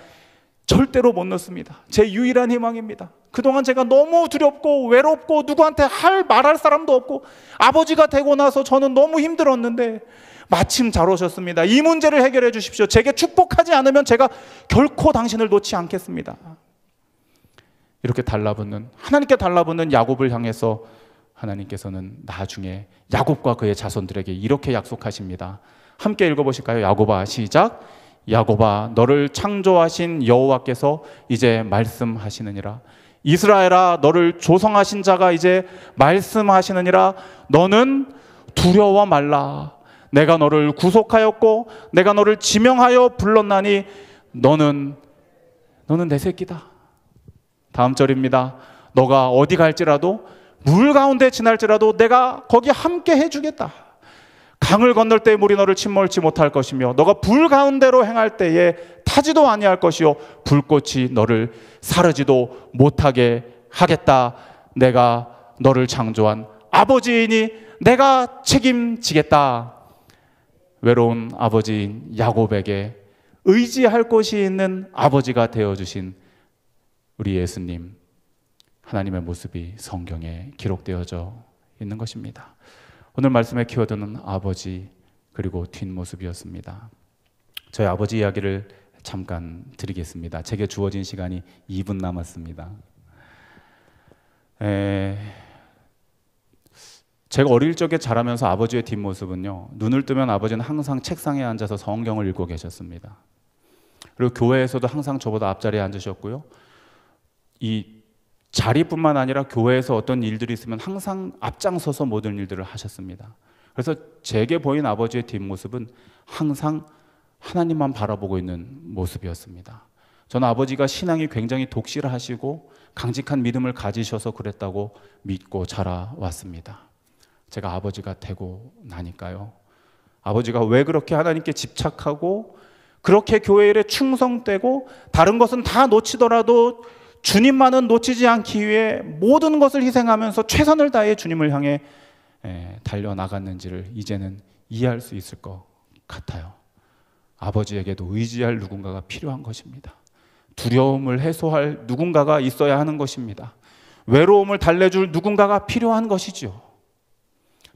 절대로 못 넣습니다. 제 유일한 희망입니다. 그동안 제가 너무 두렵고 외롭고 누구한테 말할 사람도 없고 아버지가 되고 나서 저는 너무 힘들었는데 마침 잘 오셨습니다. 이 문제를 해결해 주십시오. 제게 축복하지 않으면 제가 결코 당신을 놓지 않겠습니다. 이렇게 달라붙는, 하나님께 달라붙는 야곱을 향해서 하나님께서는 나중에 야곱과 그의 자손들에게 이렇게 약속하십니다. 함께 읽어보실까요? 야곱아, 시작. 야곱아, 너를 창조하신 여호와께서 이제 말씀하시느니라. 이스라엘아, 너를 조성하신 자가 이제 말씀하시느니라. 너는 두려워 말라. 내가 너를 구속하였고 내가 너를 지명하여 불렀나니 너는 내 새끼다. 다음 절입니다. 너가 어디 갈지라도 물 가운데 지날지라도 내가 거기 함께 해주겠다. 강을 건널 때 물이 너를 침몰치 못할 것이며 너가 불 가운데로 행할 때에 타지도 아니할 것이요 불꽃이 너를 사르지도 못하게 하겠다. 내가 너를 창조한 아버지이니 내가 책임지겠다. 외로운 아버지인 야곱에게 의지할 곳이 있는 아버지가 되어주신 우리 예수님, 하나님의 모습이 성경에 기록되어져 있는 것입니다. 오늘 말씀의 키워드는 아버지 그리고 뒷모습이었습니다. 저희 아버지 이야기를 잠깐 드리겠습니다. 제게 주어진 시간이 2분 남았습니다. 제가 어릴 적에 자라면서 아버지의 뒷모습은요, 눈을 뜨면 아버지는 항상 책상에 앉아서 성경을 읽고 계셨습니다. 그리고 교회에서도 항상 저보다 앞자리에 앉으셨고요, 이 자리뿐만 아니라 교회에서 어떤 일들이 있으면 항상 앞장서서 모든 일들을 하셨습니다. 그래서 제게 보인 아버지의 뒷모습은 항상 하나님만 바라보고 있는 모습이었습니다. 저는 아버지가 신앙이 굉장히 독실하시고 강직한 믿음을 가지셔서 그랬다고 믿고 자라왔습니다. 제가 아버지가 되고 나니까요, 아버지가 왜 그렇게 하나님께 집착하고 그렇게 교회 일에 충성되고 다른 것은 다 놓치더라도 주님만은 놓치지 않기 위해 모든 것을 희생하면서 최선을 다해 주님을 향해 달려나갔는지를 이제는 이해할 수 있을 것 같아요. 아버지에게도 의지할 누군가가 필요한 것입니다. 두려움을 해소할 누군가가 있어야 하는 것입니다. 외로움을 달래줄 누군가가 필요한 것이죠.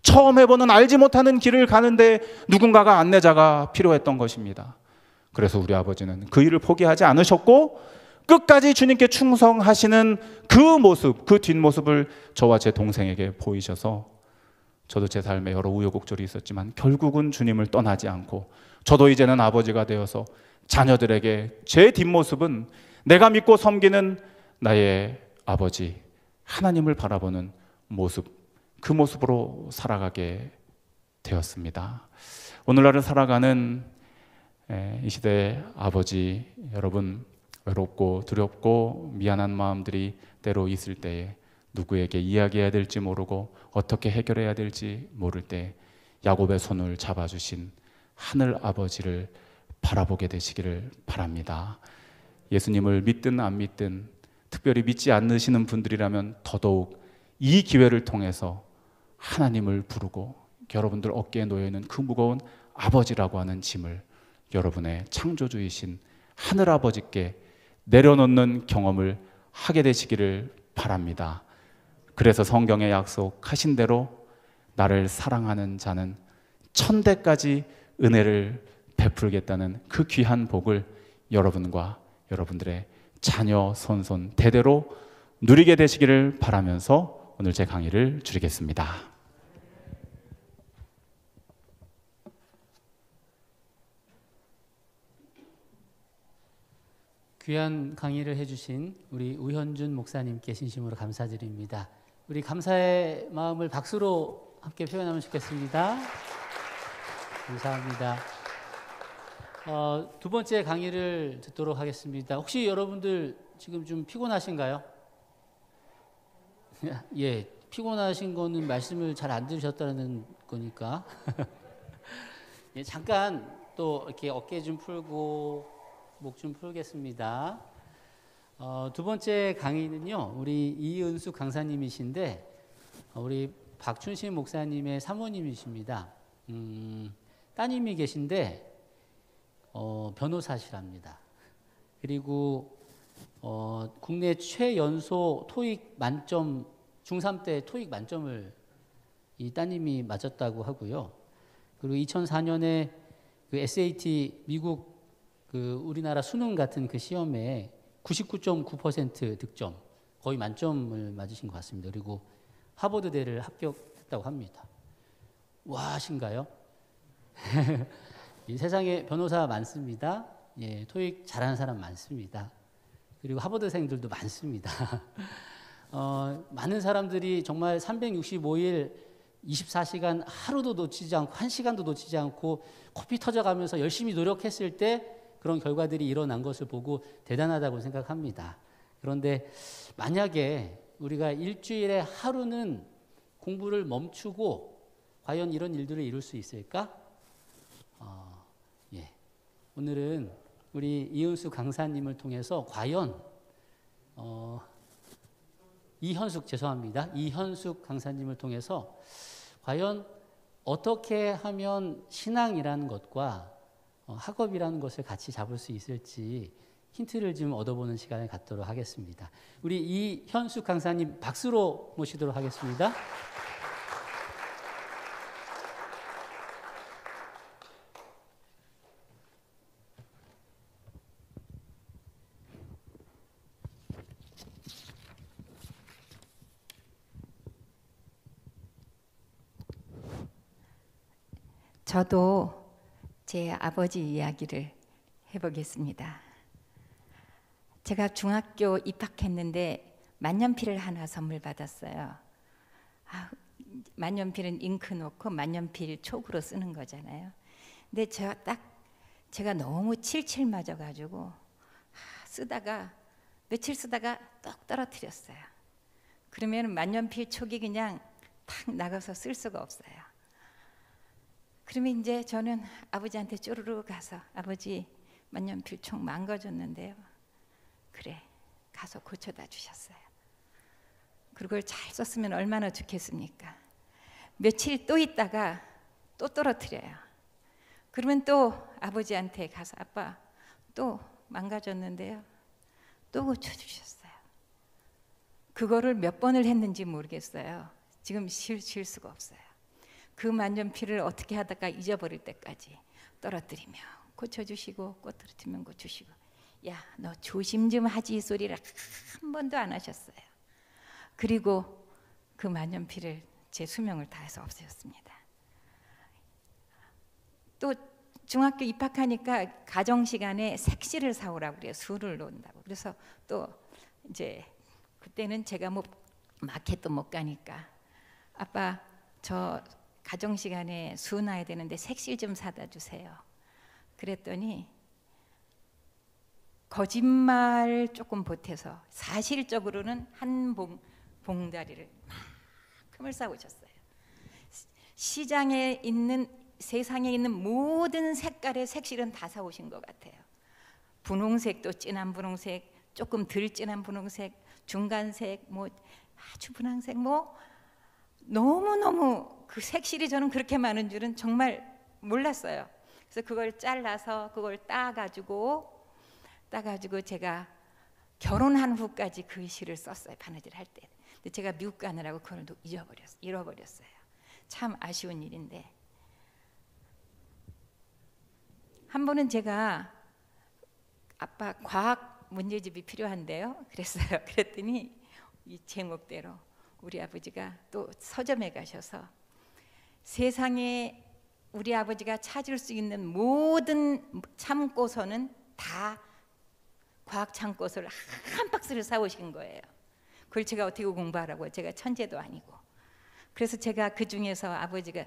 처음 해보는 알지 못하는 길을 가는데 누군가가 안내자가 필요했던 것입니다. 그래서 우리 아버지는 그 일을 포기하지 않으셨고 끝까지 주님께 충성하시는 그 모습, 그 뒷모습을 저와 제 동생에게 보이셔서 저도 제 삶에 여러 우여곡절이 있었지만 결국은 주님을 떠나지 않고 저도 이제는 아버지가 되어서 자녀들에게 제 뒷모습은 내가 믿고 섬기는 나의 아버지 하나님을 바라보는 모습, 그 모습으로 살아가게 되었습니다. 오늘날을 살아가는 이 시대의 아버지 여러분, 외롭고 두렵고 미안한 마음들이 때로 있을 때에 누구에게 이야기해야 될지 모르고 어떻게 해결해야 될지 모를 때 야곱의 손을 잡아주신 하늘 아버지를 바라보게 되시기를 바랍니다. 예수님을 믿든 안 믿든 특별히 믿지 않으시는 분들이라면 더더욱 이 기회를 통해서 하나님을 부르고 여러분들 어깨에 놓여있는 그 무거운 아버지라고 하는 짐을 여러분의 창조주이신 하늘아버지께 내려놓는 경험을 하게 되시기를 바랍니다. 그래서 성경에 약속하신 대로 나를 사랑하는 자는 천대까지 은혜를 베풀겠다는 그 귀한 복을 여러분과 여러분들의 자녀 손손 대대로 누리게 되시기를 바라면서 오늘 제 강의를 줄이겠습니다. 귀한 강의를 해주신 우리 우현준 목사님께 진심으로 감사드립니다. 우리 감사의 마음을 박수로 함께 표현하면 좋겠습니다. 감사합니다. 두 번째 강의를 듣도록 하겠습니다. 혹시 여러분들 지금 좀 피곤하신가요? 예, 피곤하신 거는 말씀을 잘 안 들으셨다는 거니까. 예, 잠깐 또 이렇게 어깨 좀 풀고 목 좀 풀겠습니다. 두 번째 강의는요, 우리 이은숙 강사님이신데 우리 박춘신 목사님의 사모님이십니다. 따님이 계신데 변호사시랍니다. 그리고 국내 최연소 토익 만점, 중3 때 토익 만점을 이 따님이 맞았다고 하고요. 그리고 2004년에 그 SAT 미국 그 우리나라 수능 같은 그 시험에 99.9% 득점, 거의 만점을 맞으신 것 같습니다. 그리고 하버드대를 합격했다고 합니다. 와 하신가요? 이 세상에 변호사 많습니다. 예, 토익 잘하는 사람 많습니다. 그리고 하버드생들도 많습니다. 많은 사람들이 정말 365일 24시간 하루도 놓치지 않고 1시간도 놓치지 않고 코피 터져가면서 열심히 노력했을 때 그런 결과들이 일어난 것을 보고 대단하다고 생각합니다. 그런데 만약에 우리가 일주일에 하루는 공부를 멈추고 과연 이런 일들을 이룰 수 있을까? 예. 오늘은 우리 이은숙 강사님을 통해서 과연 이현숙 강사님을 통해서 과연 어떻게 하면 신앙이라는 것과 학업이라는 것을 같이 잡을 수 있을지 힌트를 좀 얻어보는 시간을 갖도록 하겠습니다. 우리 이현숙 강사님 박수로 모시도록 하겠습니다. 저도 제 아버지 이야기를 해보겠습니다. 제가 중학교 입학했는데 만년필을 하나 선물 받았어요. 만년필은 잉크 놓고 만년필 촉으로 쓰는 거잖아요. 근데 제가 너무 칠칠 맞아가지고 쓰다가 며칠 쓰다가 똑 떨어뜨렸어요. 그러면 만년필 촉이 그냥 탁 나가서 쓸 수가 없어요. 그러면 이제 저는 아버지한테 쪼르르 가서 아버지 만년필 촉 망가졌는데요. 그래 가서 고쳐다 주셨어요. 그걸 잘 썼으면 얼마나 좋겠습니까? 며칠 또 있다가 또 떨어뜨려요. 그러면 또 아버지한테 가서 아빠 또 망가졌는데요. 또 고쳐주셨어요. 그거를 몇 번을 했는지 모르겠어요. 지금 실 수가 없어요. 그 만년필을 어떻게 하다가 잊어버릴 때까지 떨어뜨리며 고쳐주시고 떨어뜨리면 고쳐주시고 야 너 조심 좀 하지 소리를 한 번도 안 하셨어요. 그리고 그 만년필을 제 수명을 다해서 없애셨습니다. 또 중학교 입학하니까 가정 시간에 색시를 사오라고 그래요. 수를 놓는다고. 그래서 또 이제 그때는 제가 뭐 마켓도 못 가니까 아빠 저 가정 시간에 수 놔야 되는데 색실 좀 사다 주세요. 그랬더니 거짓말 조금 보태서 사실적으로는 한 봉다리를 만큼을 사오셨어요. 시장에 있는 세상에 있는 모든 색깔의 색실은 다 사오신 것 같아요. 분홍색도 진한 분홍색, 조금 덜 진한 분홍색, 중간색, 뭐 아주 분홍색, 뭐 너무너무 그 색실이 저는 그렇게 많은 줄은 정말 몰랐어요. 그래서 그걸 잘라서 그걸 따가지고 제가 결혼한 후까지 그 시를 썼어요. 바느질 할 때. 근데 제가 미국 가느라고 그걸 잃어버렸어요. 참 아쉬운 일인데 한 번은 제가 아빠 과학 문제집이 필요한데요. 그랬더니 이 제목대로 우리 아버지가 또 서점에 가셔서 세상에 우리 아버지가 찾을 수 있는 모든 참고서는 다 과학 참고서를 한 박스를 사오신 거예요. 그걸 제가 어떻게 공부하라고, 제가 천재도 아니고. 그래서 제가 그 중에서 아버지가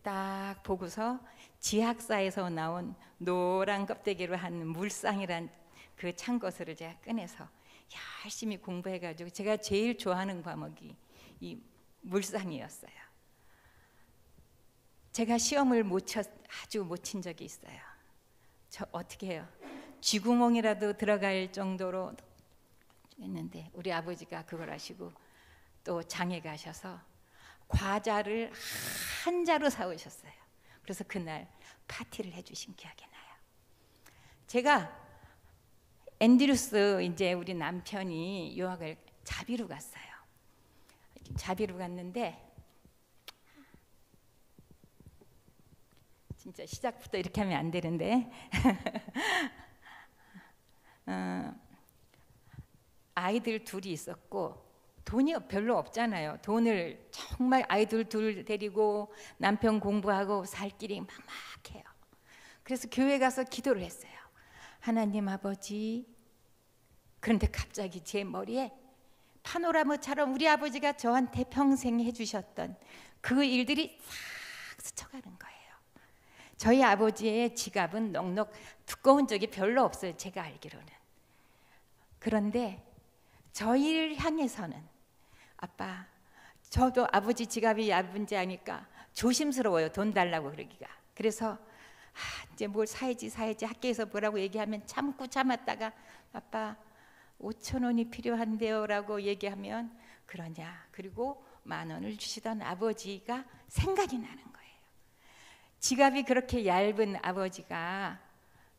딱 보고서 지학사에서 나온 노란 껍데기로 한 물상이란 그 참고서를 제가 꺼내서 열심히 공부해가지고 제가 제일 좋아하는 과목이 이 물상이었어요. 제가 시험을 아주 못 친 적이 있어요. 저 어떻게 해요? 쥐구멍이라도 들어갈 정도로 했는데 우리 아버지가 그걸 아시고 또 장에 가셔서 과자를 한 자루 사오셨어요. 그래서 그날 파티를 해주신 기억이 나요. 제가 앤드루스 이제 우리 남편이 유학을 자비로 갔어요. 자비로 갔는데 진짜 시작부터 이렇게 하면 안 되는데 아이들 둘이 있었고 돈이 별로 없잖아요. 돈을 정말 아이들 둘 데리고 남편 공부하고 살 길이 막막해요. 그래서 교회 가서 기도를 했어요. 하나님 아버지. 그런데 갑자기 제 머리에 파노라마처럼 우리 아버지가 저한테 평생 해주셨던 그 일들이 싹 스쳐가는 거예요. 저희 아버지의 지갑은 넉넉 두꺼운 적이 별로 없어요. 제가 알기로는. 그런데 저희를 향해서는 아빠, 저도 아버지 지갑이 얇은지 아니까 조심스러워요. 돈 달라고 그러기가. 그래서 이제 뭘 사야지 학교에서 뭐라고 얘기하면 참았다가 아빠 5,000원이 필요한데요 라고 얘기하면 그러냐. 그리고 10,000원을 주시던 아버지가 생각이 나는 거예요. 지갑이 그렇게 얇은 아버지가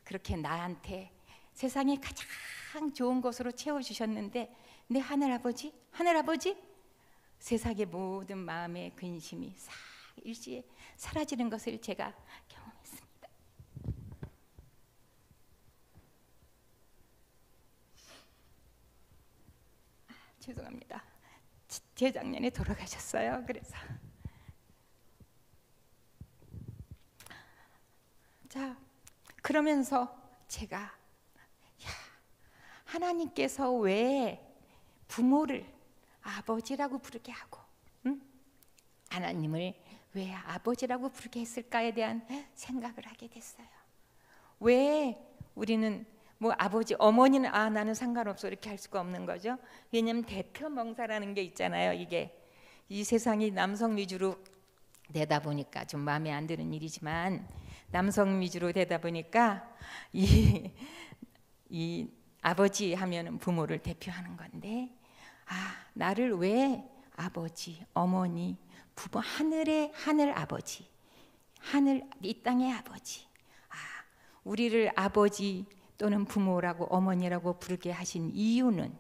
그렇게 나한테 세상에 가장 좋은 것으로 채워주셨는데 내 하늘아버지, 하늘아버지, 세상의 모든 마음의 근심이 싹 일시에 사라지는 것을 제가 경험했습니다. 죄송합니다. 재작년에 돌아가셨어요. 그래서 자, 그러면서 제가 야, 하나님께서 왜 부모를 아버지라고 부르게 하고 하나님을 왜 아버지라고 부르게 했을까에 대한 생각을 하게 됐어요. 왜 우리는 뭐 아버지, 어머니는 나는 상관없어 이렇게 할 수가 없는 거죠. 왜냐하면 대표명사라는 게 있잖아요. 이게 이 세상이 남성 위주로 되다 보니까 좀 마음에 안 드는 일이지만 남성 위주로 되다 보니까 이 아버지 하면은 부모를 대표하는 건데 나를 왜 아버지, 어머니, 부모, 하늘의 하늘 아버지, 하늘 이 땅의 아버지, 우리를 아버지 또는 부모라고 어머니라고 부르게 하신 이유는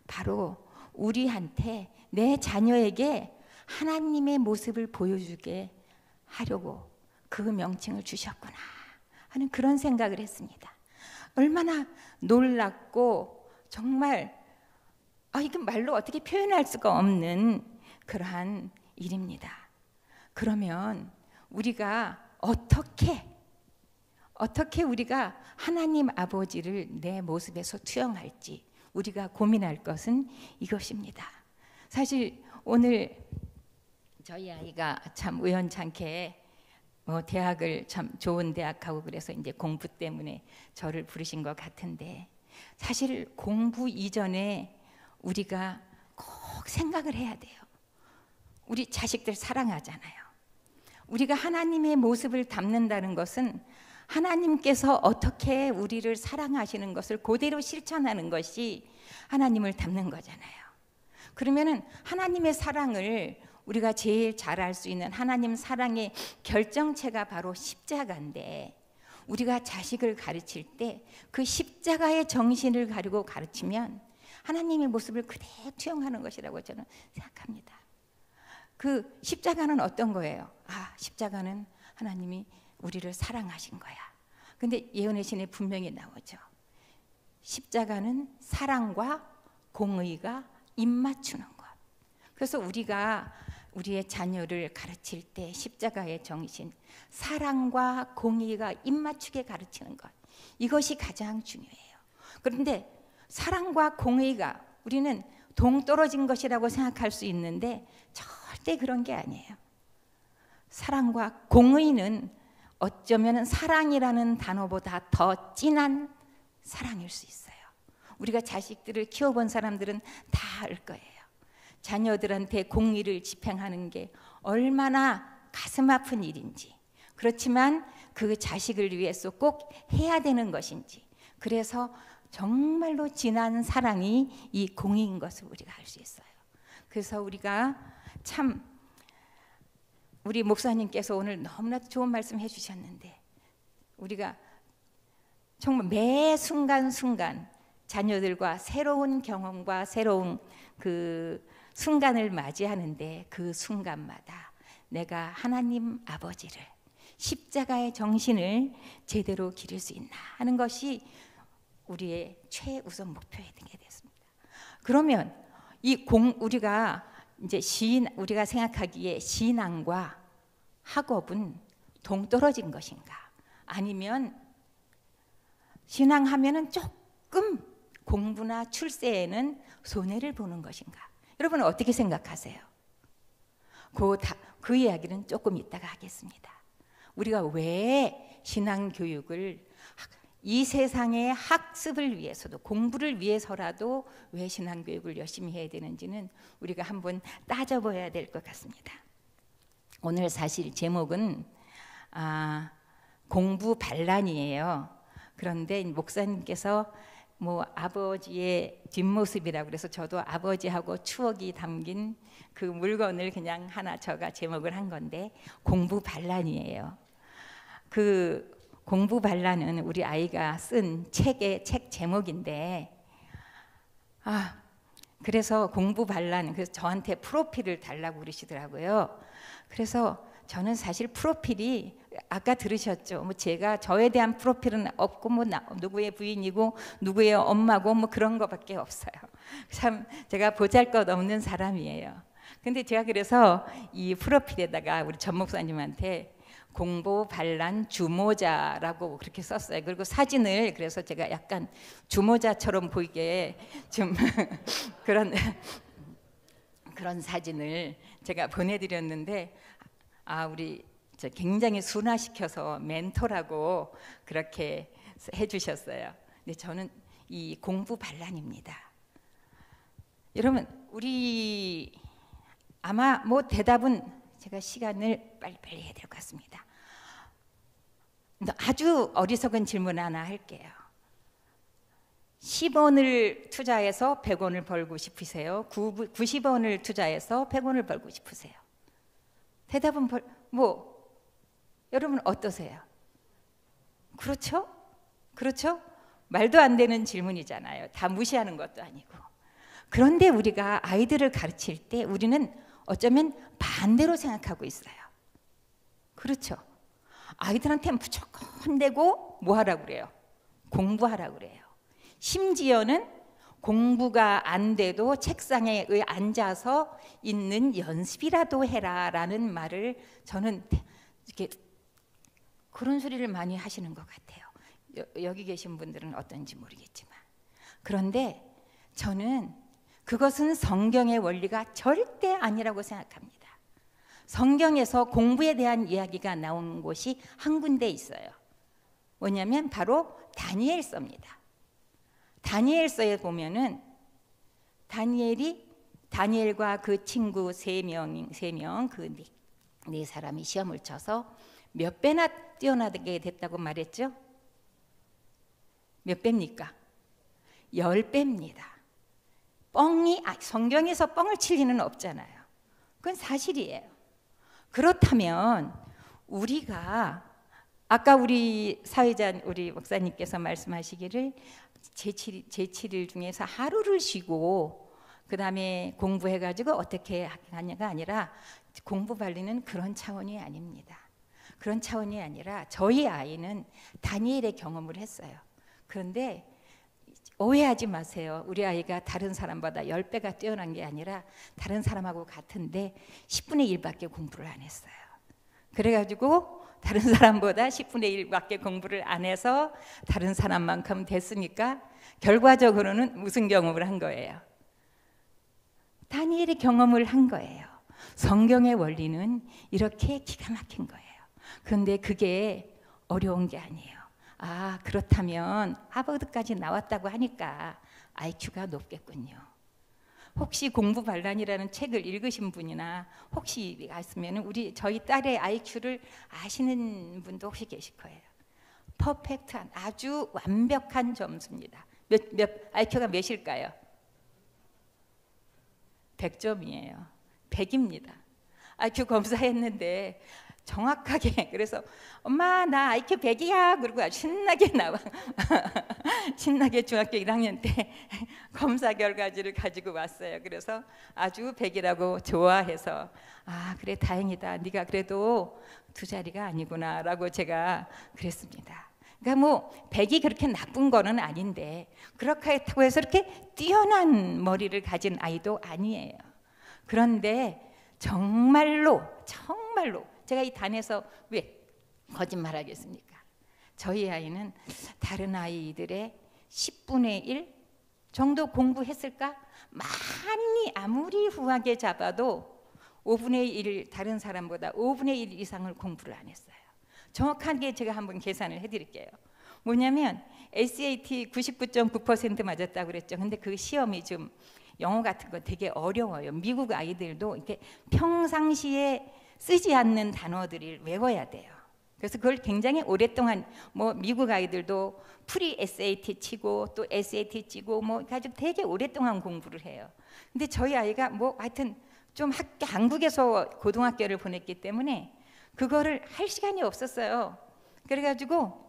바로 우리한테 내 자녀에게 하나님의 모습을 보여주게 하려고 그 명칭을 주셨구나 하는 그런 생각을 했습니다. 얼마나 놀랍고 정말 이건 말로 어떻게 표현할 수가 없는 그러한 일입니다. 그러면 우리가 어떻게 우리가 하나님 아버지를 내 모습에서 투영할지 우리가 고민할 것은 이것입니다. 사실 오늘 저희 아이가 참 우연찮게 대학을 참 좋은 대학 가고 그래서 이제 공부 때문에 저를 부르신 것 같은데 사실 공부 이전에 우리가 꼭 생각을 해야 돼요. 우리 자식들 사랑하잖아요. 우리가 하나님의 모습을 담는다는 것은 하나님께서 어떻게 우리를 사랑하시는 것을 그대로 실천하는 것이 하나님을 닮는 거잖아요. 그러면은 하나님의 사랑을 우리가 제일 잘 알 수 있는 하나님 사랑의 결정체가 바로 십자가인데 우리가 자식을 가르칠 때 그 십자가의 정신을 가지고 가르치면 하나님의 모습을 그대로 투영하는 것이라고 저는 생각합니다. 그 십자가는 어떤 거예요? 십자가는 하나님이 우리를 사랑하신 거야. 근데 예언의 신에 분명히 나오죠. 십자가는 사랑과 공의가 입맞추는 것. 그래서 우리가 우리의 자녀를 가르칠 때 십자가의 정신, 사랑과 공의가 입맞추게 가르치는 것. 이것이 가장 중요해요. 그런데 사랑과 공의가 우리는 동떨어진 것이라고 생각할 수 있는데 절대 그런 게 아니에요. 사랑과 공의는 어쩌면 사랑이라는 단어보다 더 진한 사랑일 수 있어요. 우리가 자식들을 키워본 사람들은 다 알 거예요. 자녀들한테 공의를 집행하는 게 얼마나 가슴 아픈 일인지, 그렇지만 그 자식을 위해서 꼭 해야 되는 것인지, 그래서 정말로 진한 사랑이 이 공의인 것을 우리가 알 수 있어요. 그래서 우리가 참 우리 목사님께서 오늘 너무나도 좋은 말씀 해주셨는데 우리가 정말 매 순간순간 자녀들과 새로운 경험과 새로운 그 순간을 맞이하는데 그 순간마다 내가 하나님 아버지를 십자가의 정신을 제대로 기를 수 있나 하는 것이 우리의 최우선 목표에 되게 됐습니다. 그러면 우리가 이제 우리가 생각하기에 신앙과 학업은 동떨어진 것인가? 아니면 신앙하면은 조금 공부나 출세에는 손해를 보는 것인가? 여러분은 어떻게 생각하세요? 그 이야기는 조금 이따가 하겠습니다. 우리가 왜 신앙 교육을 이 세상의 학습을 위해서도 공부를 위해서라도 왜 신앙 교육을 열심히 해야 되는지는 우리가 한번 따져봐야 될 것 같습니다. 오늘 사실 제목은 공부 반란이에요. 그런데 목사님께서 뭐 아버지의 뒷모습이라고 그래서 저도 아버지하고 추억이 담긴 그 물건을 그냥 하나 제가 제목을 한 건데 공부 반란이에요. 그 공부 반란은 우리 아이가 쓴 책의 책 제목인데 그래서 공부 반란 그래서 저한테 프로필을 달라고 그러시더라고요. 그래서 저는 사실 프로필이 아까 들으셨죠. 뭐 제가 저에 대한 프로필은 없고 뭐 누구의 부인이고 누구의 엄마고 뭐 그런 거밖에 없어요. 참 제가 보잘것없는 사람이에요. 근데 제가 그래서 이 프로필에다가 우리 전 목사님한테 공부 반란 주모자라고 그렇게 썼어요. 그리고 사진을 그래서 제가 약간 주모자처럼 보이게 좀 그런 사진을 제가 보내드렸는데 우리 굉장히 순화시켜서 멘토라고 그렇게 해주셨어요. 근데 저는 이 공부 반란입니다. 여러분 우리 아마 뭐 대답은 제가 시간을 빨리빨리 해야 될 것 같습니다. 아주 어리석은 질문 하나 할게요. 10원을 투자해서 100원을 벌고 싶으세요? 90원을 투자해서 100원을 벌고 싶으세요? 대답은 여러분 어떠세요? 그렇죠? 그렇죠? 말도 안 되는 질문이잖아요. 다 무시하는 것도 아니고. 그런데 우리가 아이들을 가르칠 때 우리는 어쩌면 반대로 생각하고 있어요. 그렇죠? 아이들한테 무조건 내고 뭐 하라고 그래요? 공부하라고 그래요. 심지어는 공부가 안 돼도 책상에 앉아서 있는 연습이라도 해라라는 말을 저는 이렇게 그런 소리를 많이 하시는 것 같아요. 여기 계신 분들은 어떤지 모르겠지만 그런데 저는 그것은 성경의 원리가 절대 아니라고 생각합니다. 성경에서 공부에 대한 이야기가 나온 곳이 한 군데 있어요. 뭐냐면 바로 다니엘서입니다. 다니엘서에 보면은 다니엘과 그 친구 세 명 그 네 사람이 시험을 쳐서 몇 배나 뛰어나게 됐다고 말했죠? 몇 배입니까? 10배입니다. 성경에서 뻥을 칠 리는 없잖아요. 그건 사실이에요. 그렇다면 우리가 아까 우리 사회자 우리 목사님께서 말씀하시기를 제7일 중에서 하루를 쉬고 그 다음에 공부해가지고 어떻게 하냐가 아니라 공부 발리는 그런 차원이 아닙니다. 그런 차원이 아니라 저희 아이는 다니엘의 경험을 했어요. 그런데 오해하지 마세요. 우리 아이가 다른 사람보다 10배가 뛰어난 게 아니라 다른 사람하고 같은데 10분의 1밖에 공부를 안 했어요. 그래가지고 다른 사람보다 10분의 1밖에 공부를 안 해서 다른 사람만큼 됐으니까 결과적으로는 무슨 경험을 한 거예요? 다니엘의 경험을 한 거예요. 성경의 원리는 이렇게 기가 막힌 거예요. 그런데 그게 어려운 게 아니에요. 그렇다면 하버드까지 나왔다고 하니까 IQ가 높겠군요. 혹시 공부 반란이라는 책을 읽으신 분이나 혹시 아시면 저희 딸의 IQ를 아시는 분도 혹시 계실 거예요. 퍼펙트한 아주 완벽한 점수입니다. IQ가 몇일까요? 100점이에요. 100입니다. IQ 검사했는데 정확하게 그래서 엄마 나 IQ 100이야 그러고 아주 신나게 나와 신나게 중학교 1학년 때 검사 결과지를 가지고 왔어요. 그래서 아주 100이라고 좋아해서 그래 다행이다. 네가 그래도 두 자리가 아니구나 라고 제가 그랬습니다. 그러니까 100이 그렇게 나쁜 거는 아닌데 그렇다고 해서 이렇게 뛰어난 머리를 가진 아이도 아니에요. 그런데 정말로 제가 이 단에서 왜 거짓말하겠습니까? 저희 아이는 다른 아이들의 10분의 1 정도 공부했을까? 많이 아무리 후하게 잡아도 5분의 1 다른 사람보다 5분의 1 이상을 공부를 안 했어요. 정확하게 제가 한번 계산을 해드릴게요. 뭐냐면 SAT 99.9% 맞았다고 그랬죠. 근데 그 시험이 좀 영어 같은 거 되게 어려워요. 미국 아이들도 이렇게 평상시에 쓰지 않는 단어들을 외워야 돼요. 그래서 그걸 굉장히 오랫동안 미국 아이들도 프리 SAT 치고 또 SAT 치고 가지고 되게 오랫동안 공부를 해요. 근데 저희 아이가 하여튼 좀 한국에서 고등학교를 보냈기 때문에 그거를 할 시간이 없었어요. 그래가지고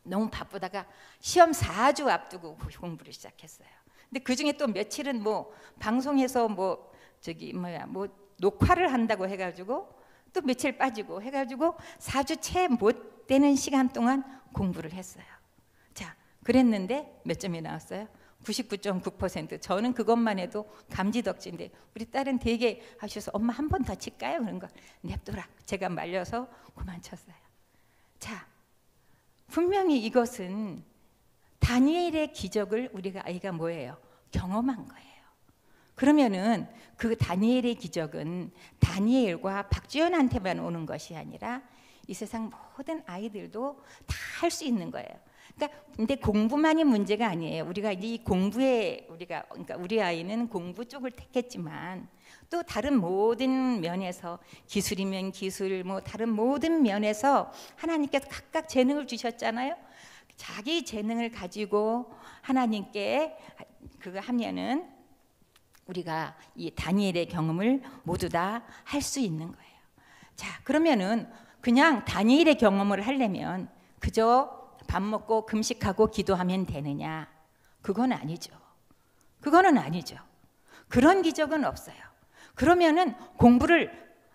너무 바쁘다가 시험 4주 앞두고 공부를 시작했어요. 근데 그 중에 또 며칠은 뭐 방송에서 뭐 녹화를 한다고 해가지고 또 며칠 빠지고 해가지고 4주 채 못 되는 시간 동안 공부를 했어요. 자, 그랬는데 몇 점이 나왔어요? 99.9%. 저는 그것만 해도 감지덕지인데 우리 딸은 되게 하셔서 엄마 한 번 더 칠까요? 그런 거 냅둬라. 제가 말려서 그만 쳤어요. 자, 분명히 이것은 다니엘의 기적을 우리가 아이가 뭐예요? 경험한 거예요. 그러면은 그 다니엘의 기적은 다니엘과 박주연한테만 오는 것이 아니라 이 세상 모든 아이들도 다 할 수 있는 거예요. 그러니까 근데 공부만이 문제가 아니에요. 우리가 이제 이 공부에 그러니까 우리 아이는 공부 쪽을 택했지만 또 다른 모든 면에서 기술이면 기술, 뭐 다른 모든 면에서 하나님께서 각각 재능을 주셨잖아요. 자기 재능을 가지고 하나님께 그거 하면은 우리가 이 다니엘의 경험을 모두 다 할 수 있는 거예요. 자, 그러면은 그냥 다니엘의 경험을 하려면 그저 밥 먹고 금식하고 기도하면 되느냐? 그건 아니죠. 그거는 아니죠. 그런 기적은 없어요. 그러면은 공부를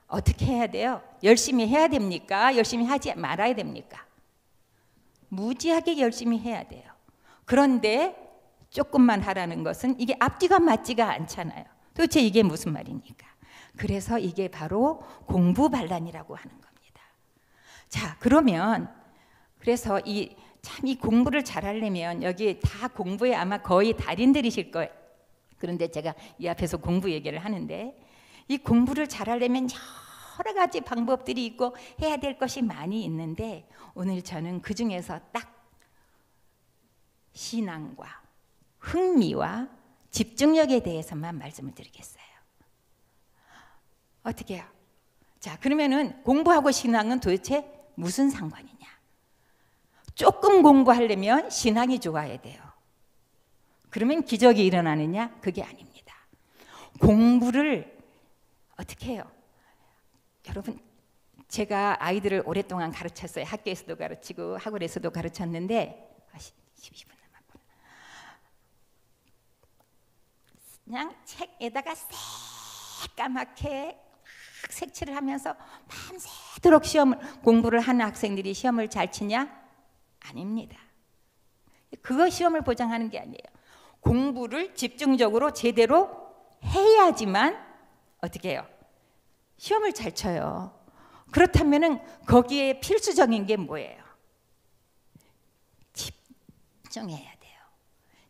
어떻게 해야 돼요? 열심히 해야 됩니까? 열심히 하지 말아야 됩니까? 무지하게 열심히 해야 돼요. 그런데 조금만 하라는 것은 이게 앞뒤가 맞지가 않잖아요. 도대체 이게 무슨 말입니까? 그래서 이게 바로 공부 반란이라고 하는 겁니다. 자, 그러면 그래서 이 공부를 잘하려면 여기 다 공부에 아마 거의 달인들이실 거예요. 그런데 제가 이 앞에서 공부 얘기를 하는데 이 공부를 잘하려면 여러 가지 방법들이 있고 해야 될 것이 많이 있는데 오늘 저는 그 중에서 딱 신앙과 흥미와 집중력에 대해서만 말씀을 드리겠어요. 어떻게 해요? 자, 그러면은 공부하고 신앙은 도대체 무슨 상관이냐? 조금 공부하려면 신앙이 좋아야 돼요. 그러면 기적이 일어나느냐? 그게 아닙니다. 공부를 어떻게 해요? 여러분, 제가 아이들을 오랫동안 가르쳤어요. 학교에서도 가르치고 학원에서도 가르쳤는데 12분 남았구나. 그냥 책에다가 새까맣게 색칠을 하면서 밤새도록 공부를 하는 학생들이 시험을 잘 치냐? 아닙니다. 그거 시험을 보장하는 게 아니에요. 공부를 집중적으로 제대로 해야지만 어떻게 해요? 시험을 잘 쳐요. 그렇다면은 거기에 필수적인 게 뭐예요? 집중해야 돼요.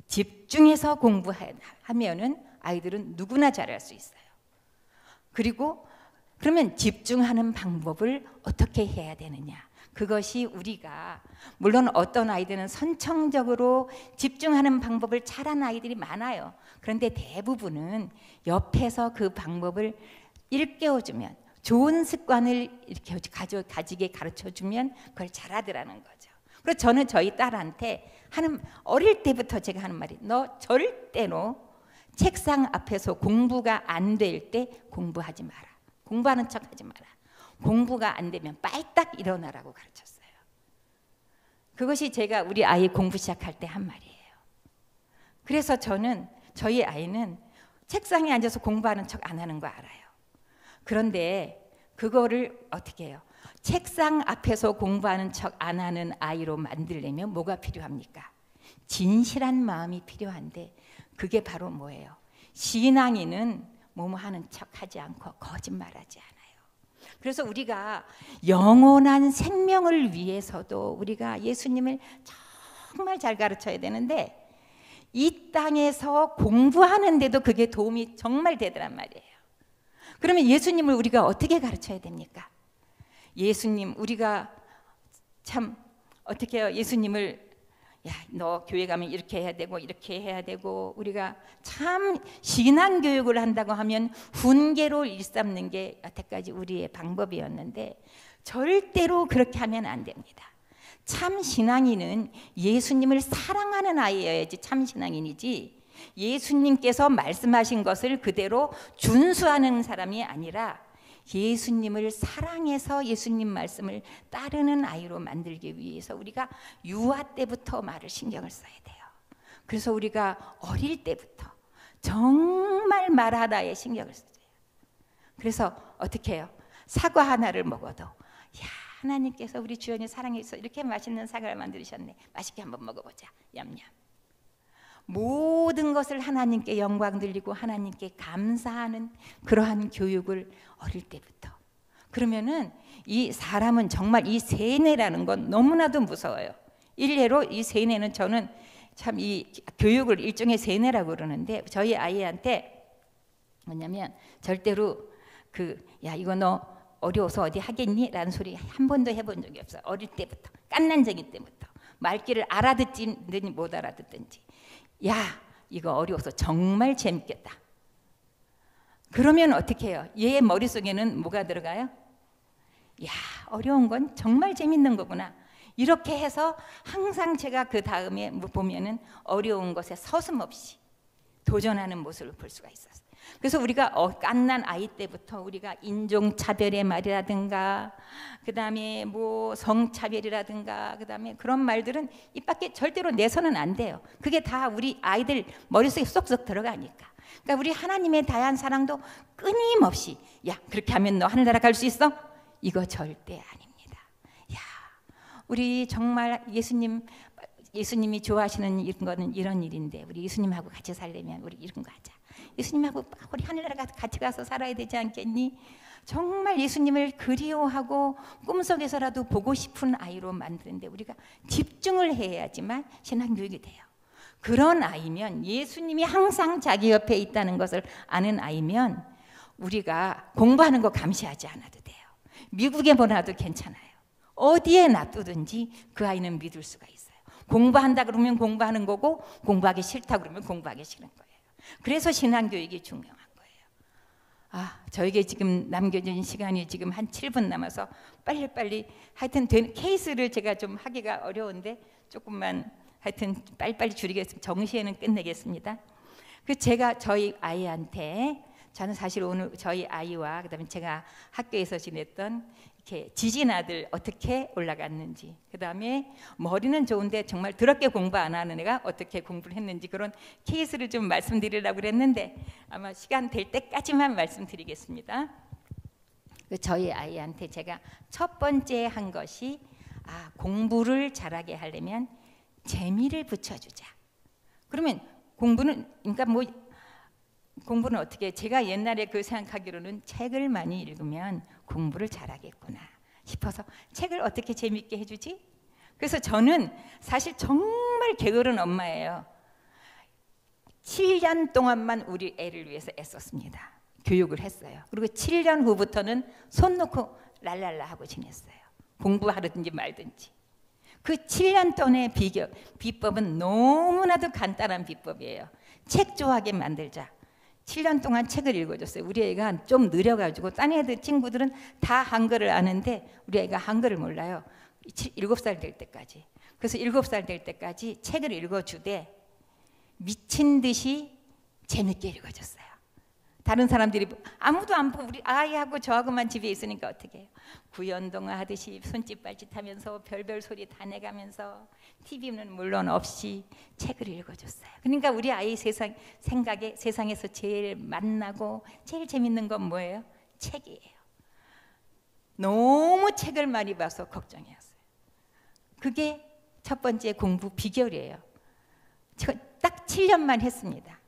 집중해서 공부하면은 아이들은 누구나 잘할 수 있어요. 그리고 그러면 집중하는 방법을 어떻게 해야 되느냐? 그것이 우리가 물론 어떤 아이들은 선천적으로 집중하는 방법을 잘하는 아이들이 많아요. 그런데 대부분은 옆에서 그 방법을 일깨워주면 좋은 습관을 이렇게 가지게 가르쳐주면 그걸 잘하더라는 거죠. 그래서 저는 저희 딸한테 어릴 때부터 제가 하는 말이 너 절대로 책상 앞에서 공부가 안 될 때 공부하지 마라. 공부하는 척 하지 마라. 공부가 안 되면 빨딱 일어나라고 가르쳤어요. 그것이 제가 우리 아이 공부 시작할 때 한 말이에요. 그래서 저희 아이는 책상에 앉아서 공부하는 척 안 하는 거 알아요. 그런데 그거를 어떻게 해요? 책상 앞에서 공부하는 척 안 하는 아이로 만들려면 뭐가 필요합니까? 진실한 마음이 필요한데 그게 바로 뭐예요? 신앙인은 뭐뭐 하는 척 하지 않고 거짓말하지 않아요. 그래서 우리가 영원한 생명을 위해서도 우리가 예수님을 정말 잘 가르쳐야 되는데 이 땅에서 공부하는데도 그게 도움이 정말 되더란 말이에요. 그러면 예수님을 우리가 어떻게 가르쳐야 됩니까? 예수님 우리가 참 어떻게 해요? 예수님을 야, 너 교회 가면 이렇게 해야 되고 이렇게 해야 되고 우리가 참 신앙 교육을 한다고 하면 훈계로 일삼는 게 여태까지 우리의 방법이었는데 절대로 그렇게 하면 안 됩니다. 참 신앙인은 예수님을 사랑하는 아이여야지 참 신앙인이지 예수님께서 말씀하신 것을 그대로 준수하는 사람이 아니라 예수님을 사랑해서 예수님 말씀을 따르는 아이로 만들기 위해서 우리가 유아 때부터 말을 신경을 써야 돼요. 그래서 우리가 어릴 때부터 정말 말 하나에 신경을 써요. 그래서 어떻게 해요? 사과 하나를 먹어도 야, 하나님께서 우리 주연이 사랑해서 이렇게 맛있는 사과를 만드셨네. 맛있게 한번 먹어보자. 얌얌. 모든 것을 하나님께 영광 돌리고 하나님께 감사하는 그러한 교육을 어릴 때부터. 그러면은 이 사람은 정말 이 세뇌라는 건 너무나도 무서워요. 일례로 이 세뇌는 저는 참 이 교육을 일종의 세뇌라고 그러는데 저희 아이한테 뭐냐면 절대로 야 이거 너 어려워서 어디 하겠니? 라는 소리 한 번도 해본 적이 없어요. 어릴 때부터 깐난쟁이 때부터 말귀를 알아듣든지 못 알아듣든지 야 이거 어려워서 정말 재밌겠다. 그러면 어떻게 해요? 얘 머릿속에는 뭐가 들어가요? 야 어려운 건 정말 재밌는 거구나. 이렇게 해서 항상 제가 그 다음에 보면은 어려운 것에 서슴없이 도전하는 모습을 볼 수가 있었어요. 그래서 우리가 갓난 아이 때부터 우리가 인종차별의 말이라든가 그 다음에 뭐 성차별이라든가 그 다음에 그런 말들은 입 밖에 절대로 내서는 안 돼요. 그게 다 우리 아이들 머릿속에 쏙쏙 들어가니까. 그러니까 우리 하나님의 다양한 사랑도 끊임없이 야 그렇게 하면 너 하늘나라 갈 수 있어? 이거 절대 아닙니다. 야 우리 정말 예수님이 좋아하시는 이런 거는 이런 일인데 우리 예수님하고 같이 살려면 우리 이런 거 하자. 예수님하고 우리 하늘나라 같이 가서 살아야 되지 않겠니? 정말 예수님을 그리워하고 꿈속에서라도 보고 싶은 아이로 만드는데 우리가 집중을 해야지만 신앙교육이 돼요. 그런 아이면 예수님이 항상 자기 옆에 있다는 것을 아는 아이면 우리가 공부하는 거 감시하지 않아도 돼요. 미국에 보내도 괜찮아요. 어디에 놔두든지 그 아이는 믿을 수가 있어요. 공부한다 그러면 공부하는 거고 공부하기 싫다 그러면 공부하기 싫은 거예요. 그래서 신앙교육이 중요한 거예요. 저에게 지금 남겨진 시간이 지금 한 7분 남아서 빨리빨리 하여튼 케이스를 제가 좀 하기가 어려운데 조금만 하여튼 빨리빨리 줄이겠습니다. 정시에는 끝내겠습니다. 제가 저희 아이한테 저는 사실 오늘 저희 아이와 그다음에 제가 학교에서 지냈던 이렇게 지진 아들 어떻게 올라갔는지 그다음에 머리는 좋은데 정말 더럽게 공부 안 하는 애가 어떻게 공부를 했는지 그런 케이스를 좀 말씀드리려고 그랬는데 아마 시간 될 때까지만 말씀드리겠습니다. 저희 아이한테 제가 첫 번째 한 것이 공부를 잘하게 하려면 재미를 붙여주자. 그러면 공부는 그러니까 뭐 공부는 어떻게 제가 옛날에 생각하기로는 책을 많이 읽으면 공부를 잘하겠구나 싶어서 책을 어떻게 재밌게 해주지? 그래서 저는 사실 정말 게으른 엄마예요. 7년 동안만 우리 애를 위해서 애썼습니다. 교육을 했어요. 그리고 7년 후부터는 손 놓고 랄랄라 하고 지냈어요. 공부하든지 말든지. 그 7년 동안의 비법은 너무나도 간단한 비법이에요. 책 좋아하게 만들자. 7년 동안 책을 읽어줬어요. 우리 애가 좀 느려가지고 딴 애들 친구들은 다 한글을 아는데 우리 애가 한글을 몰라요. 7살 될 때까지. 그래서 7살 될 때까지 책을 읽어주되 미친 듯이 재밌게 읽어줬어요. 다른 사람들이 아무도 안 보고 우리 아이하고 저하고만 집에 있으니까 어떻게 해요? 구연동화 하듯이 손짓 발짓 하면서 별별 소리 다 내가면서 TV는 물론 없이 책을 읽어줬어요. 그러니까 우리 아이 생각에 세상에서 제일 만나고 제일 재밌는 건 뭐예요? 책이에요. 너무 책을 많이 봐서 걱정이었어요. 그게 첫 번째 공부 비결이에요. 제가 딱 7년만 했습니다.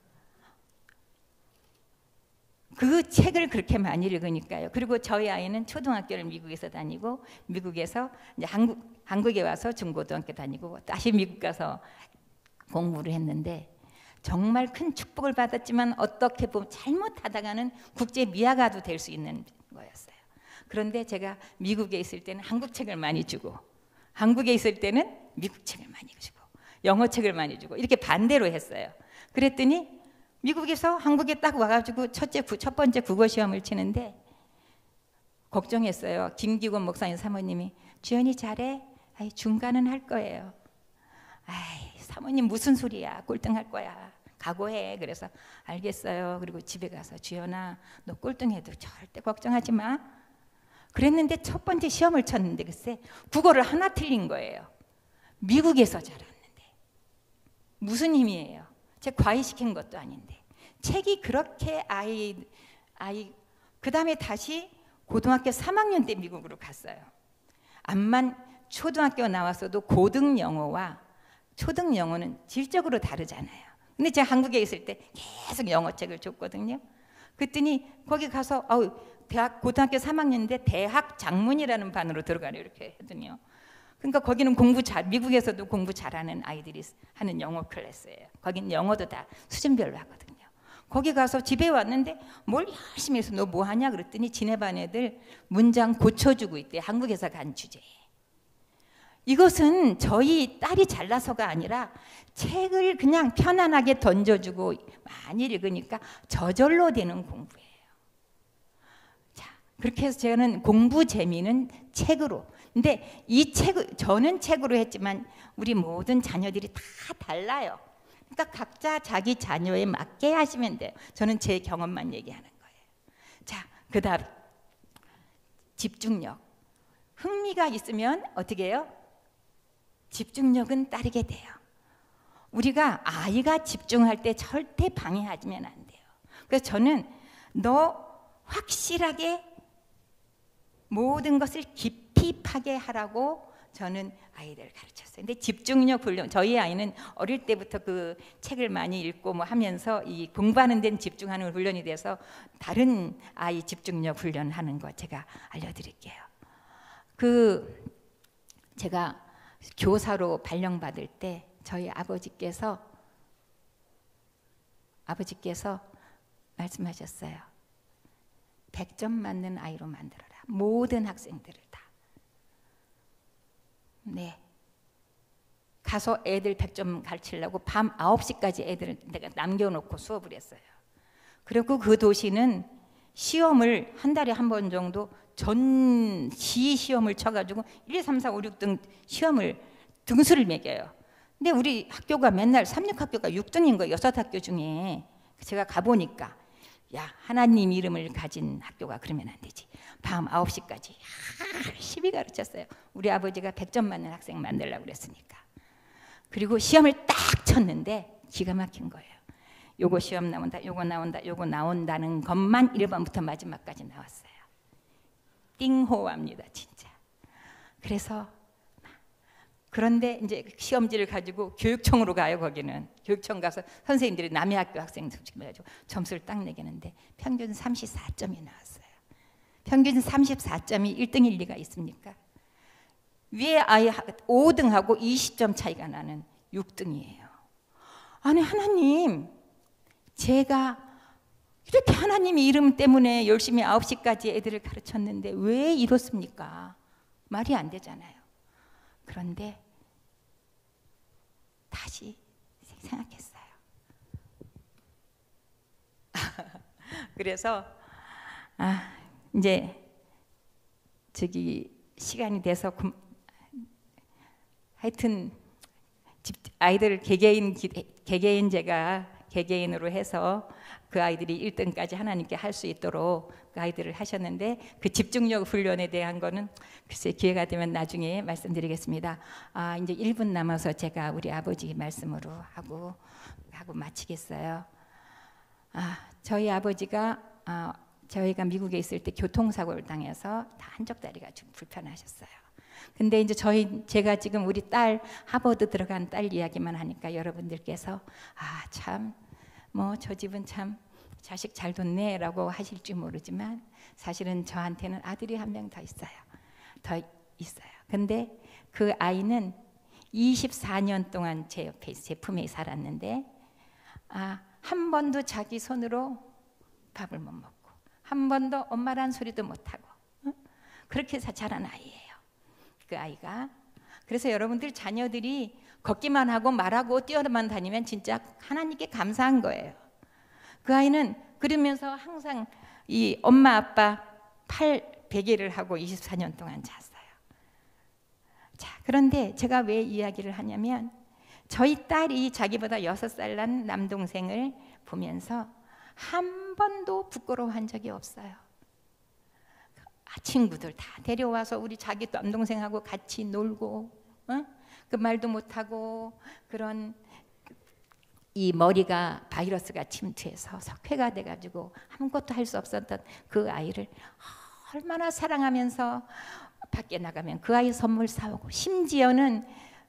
그 책을 그렇게 많이 읽으니까요. 그리고 저희 아이는 초등학교를 미국에서 다니고 미국에서 이제 한국에 와서 중고등학교 다니고 다시 미국 가서 공부를 했는데 정말 큰 축복을 받았지만 어떻게 보면 잘못하다가는 국제 미화가도 될 수 있는 거였어요. 그런데 제가 미국에 있을 때는 한국 책을 많이 주고 한국에 있을 때는 미국 책을 많이 주고 영어 책을 많이 주고 이렇게 반대로 했어요. 그랬더니 미국에서 한국에 딱 와가지고 첫 번째 국어 시험을 치는데 걱정했어요. 김기곤 목사님 사모님이 주연이 잘해? 중간은 할 거예요. 사모님 무슨 소리야? 꼴등할 거야. 각오해. 그래서 알겠어요. 그리고 집에 가서 주연아, 너 꼴등해도 절대 걱정하지 마. 그랬는데 첫 번째 시험을 쳤는데 글쎄 국어를 하나 틀린 거예요. 미국에서 자랐는데 무슨 힘이에요? 제가 과외시킨 것도 아닌데 책이 그렇게 그 다음에 다시 고등학교 3학년 때 미국으로 갔어요. 암만 초등학교 나왔어도 고등 영어와 초등 영어는 질적으로 다르잖아요. 근데 제가 한국에 있을 때 계속 영어책을 줬거든요. 그랬더니 거기 가서 고등학교 3학년인데 대학 장문이라는 반으로 들어가려 이렇게 하더니요. 그러니까 거기는 미국에서도 공부 잘하는 아이들이 하는 영어 클래스예요. 거긴 영어도 다 수준별로 하거든요. 거기 가서 집에 왔는데 뭘 열심히 해서 너 뭐 하냐 그랬더니 지네 반 애들 문장 고쳐주고 있대. 한국에서 간 주제에. 이것은 저희 딸이 잘나서가 아니라 책을 그냥 편안하게 던져주고 많이 읽으니까 저절로 되는 공부예요. 자, 그렇게 해서 저는 공부 재미는 책으로. 근데 이 책을 저는 책으로 했지만 우리 모든 자녀들이 다 달라요. 그러니까 각자 자기 자녀에 맞게 하시면 돼요. 저는 제 경험만 얘기하는 거예요. 자, 그다음 집중력. 흥미가 있으면 어떻게 해요? 집중력은 따르게 돼요. 우리가 아이가 집중할 때 절대 방해하면 안 돼요. 그래서 저는 너 확실하게 모든 것을 깊이 파게 하라고 저는 아이들을 가르쳤어요. 근데 집중력 훈련, 저희 아이는 어릴 때부터 그 책을 많이 읽고 뭐 하면서 이 공부하는 데는 집중하는 훈련이 돼서 다른 아이 집중력 훈련하는 거 제가 알려드릴게요. 제가 교사로 발령받을 때 저희 아버지께서 말씀하셨어요. 100점 맞는 아이로 만들어라. 모든 학생들을 다. 네. 가서 애들 100점 가르치려고 밤 9시까지 애들을 내가 남겨놓고 수업을 했어요. 그리고 그 도시는 시험을 한 달에 한 번 정도 전시 시험을 쳐가지고 1, 2, 3, 4, 5, 6등 시험을 등수를 매겨요. 근데 우리 학교가 맨날 3,6학교가 6등인 거예요. 6학교 중에. 제가 가보니까 야, 하나님 이름을 가진 학교가 그러면 안 되지. 밤 9시까지 열심히 가르쳤어요. 우리 아버지가 100점 맞는 학생 만들려고 그랬으니까. 그리고 시험을 딱 쳤는데 기가 막힌 거예요. 요거 시험 나온다, 요거 나온다, 요거 나온다는 것만 1번부터 마지막까지 나왔어요. 띵호합니다, 진짜. 그런데 이제 시험지를 가지고 교육청으로 가요. 거기는 교육청 가서 선생님들이 남의 학교 학생 가지고 점수를 딱 매기는데 평균 34점이 나왔어요. 평균 34점이 1등 1, 2가 있습니까? 위에 아이 5등하고 20점 차이가 나는 6등이에요. 아니 하나님, 제가 이렇게 하나님의 이름 때문에 열심히 9시까지 애들을 가르쳤는데 왜 이렇습니까? 말이 안 되잖아요. 그런데 다시 생각했어요. 그래서 이제 시간이 돼서 하여튼 아이들 개개인 제가 개개인으로 해서 그 아이들이 1등까지 하나님께 할 수 있도록 그 아이들을 하셨는데 그 집중력 훈련에 대한 거는 글쎄 기회가 되면 나중에 말씀드리겠습니다. 이제 1분 남아서 제가 우리 아버지 말씀으로 하고 마치겠어요. 저희 아버지가 저희가 미국에 있을 때 교통사고를 당해서 다 한쪽 다리가 좀 불편하셨어요. 근데 이제 제가 지금 우리 딸 하버드 들어간 딸 이야기만 하니까 여러분들께서 참 뭐 저 집은 참 자식 잘 뒀네라고 하실지 모르지만 사실은 저한테는 아들이 한 명 더 있어요. 근데 그 아이는 24년 동안 제 옆에 제 품에 살았는데 한 번도 자기 손으로 밥을 못 먹고 한 번도 엄마란 소리도 못 하고 그렇게 해서 자란 아이예요. 그 아이가. 그래서 여러분들 자녀들이 걷기만 하고 말하고 뛰어만 다니면 진짜 하나님께 감사한 거예요. 그 아이는 그러면서 항상 이 엄마 아빠 팔 베개를 하고 24년 동안 잤어요. 자, 그런데 제가 왜 이야기를 하냐면 저희 딸이 자기보다 6살 난 남동생을 보면서 한 번도 부끄러워한 적이 없어요. 친구들 다 데려와서 우리 자기 남동생하고 같이 놀고, 그 말도 못하고, 그런 이 머리가 바이러스가 침투해서 석회가 돼가지고 아무것도 할 수 없었던 그 아이를 얼마나 사랑하면서 밖에 나가면 그 아이 선물 사오고, 심지어는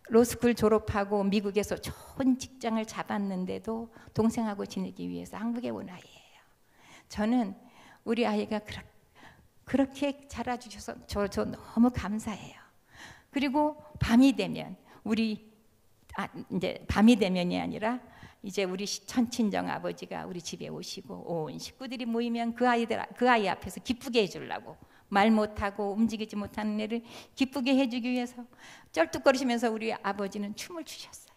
로스쿨 졸업하고 미국에서 좋은 직장을 잡았는데도 동생하고 지내기 위해서 한국에 온 아이예요. 저는 우리 아이가 그렇게 자라주셔서 저 너무 감사해요. 그리고 밤이 되면 이제 밤이 되면이 아니라 이제 우리 친정 아버지가 우리 집에 오시고 온 식구들이 모이면 그 아이 앞에서 기쁘게 해주려고, 말 못하고 움직이지 못하는 애를 기쁘게 해주기 위해서 쩔뚝거리시면서 우리 아버지는 춤을 추셨어요.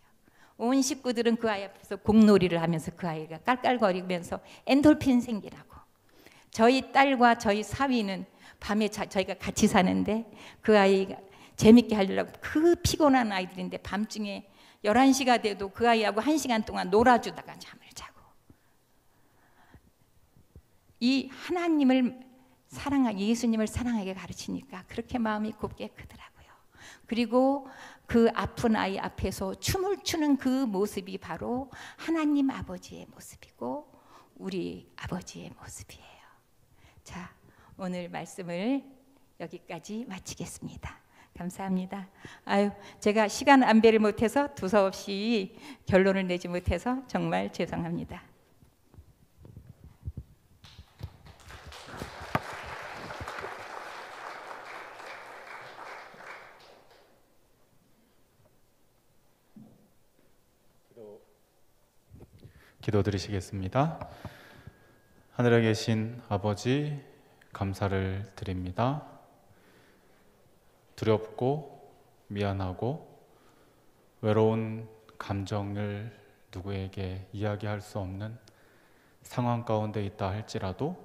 온 식구들은 그 아이 앞에서 공놀이를 하면서 그 아이가 깔깔거리면서 엔돌핀 생기라고. 저희 딸과 저희 사위는 밤에 저희가 같이 사는데 그 아이가 재밌게 하려고, 그 피곤한 아이들인데 밤중에 11시가 돼도 그 아이하고 1시간 동안 놀아주다가 잠을 자고. 이 하나님을 사랑하기, 예수님을 사랑하게 가르치니까 그렇게 마음이 곱게 크더라고요. 그리고 그 아픈 아이 앞에서 춤을 추는 그 모습이 바로 하나님 아버지의 모습이고 우리 아버지의 모습이에요. 자, 오늘 말씀을 여기까지 마치겠습니다. 감사합니다. 제가 시간 안배를 못해서 두서없이 결론을 내지 못해서 정말 죄송합니다. 기도드리시겠습니다. 하늘에 계신 아버지, 감사를 드립니다. 두렵고 미안하고 외로운 감정을 누구에게 이야기할 수 없는 상황 가운데 있다 할지라도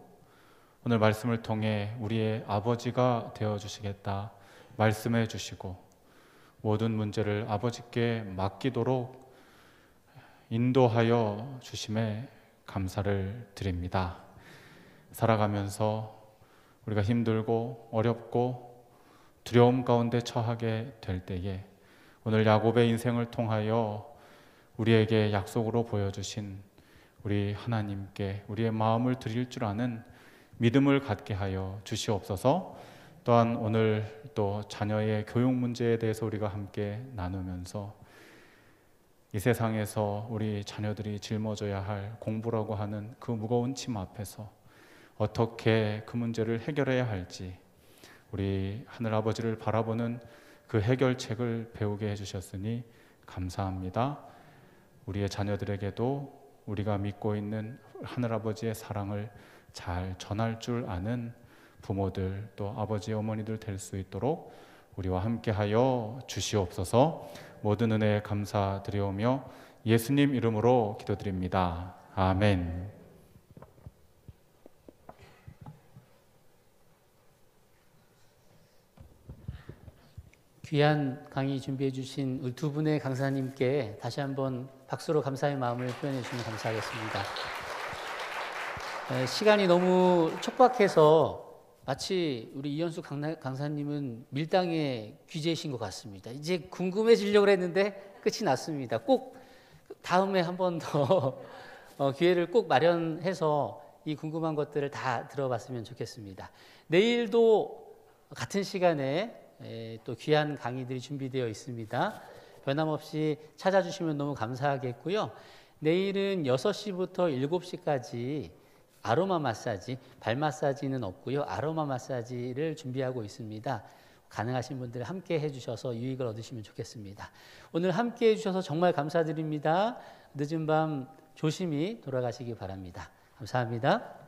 오늘 말씀을 통해 우리의 아버지가 되어주시겠다 말씀해 주시고 모든 문제를 아버지께 맡기도록 인도하여 주심에 감사를 드립니다. 살아가면서 우리가 힘들고 어렵고 두려움 가운데 처하게 될 때에 오늘 야곱의 인생을 통하여 우리에게 약속으로 보여주신 우리 하나님께 우리의 마음을 드릴 줄 아는 믿음을 갖게 하여 주시옵소서. 또한 오늘 또 자녀의 교육 문제에 대해서 우리가 함께 나누면서 이 세상에서 우리 자녀들이 짊어져야 할 공부라고 하는 그 무거운 짐 앞에서 어떻게 그 문제를 해결해야 할지 우리 하늘아버지를 바라보는 그 해결책을 배우게 해주셨으니 감사합니다. 우리의 자녀들에게도 우리가 믿고 있는 하늘아버지의 사랑을 잘 전할 줄 아는 부모들 또 아버지 어머니들 될 수 있도록 우리와 함께하여 주시옵소서. 모든 은혜에 감사드리오며 예수님 이름으로 기도드립니다. 아멘. 귀한 강의 준비해 주신 우리 두 분의 강사님께 다시 한번 박수로 감사의 마음을 표현해 주시면 감사하겠습니다. 시간이 너무 촉박해서 마치 우리 이현수 강사님은 밀당의 귀재이신 것 같습니다. 이제 궁금해지려고 했는데 끝이 났습니다. 꼭 다음에 한 번 더 기회를 꼭 마련해서 이 궁금한 것들을 다 들어봤으면 좋겠습니다. 내일도 같은 시간에 또 귀한 강의들이 준비되어 있습니다. 변함없이 찾아주시면 너무 감사하겠고요. 내일은 6시부터 7시까지 아로마 마사지, 발 마사지는 없고요. 아로마 마사지를 준비하고 있습니다. 가능하신 분들 함께 해주셔서 유익을 얻으시면 좋겠습니다. 오늘 함께 해주셔서 정말 감사드립니다. 늦은 밤 조심히 돌아가시기 바랍니다. 감사합니다.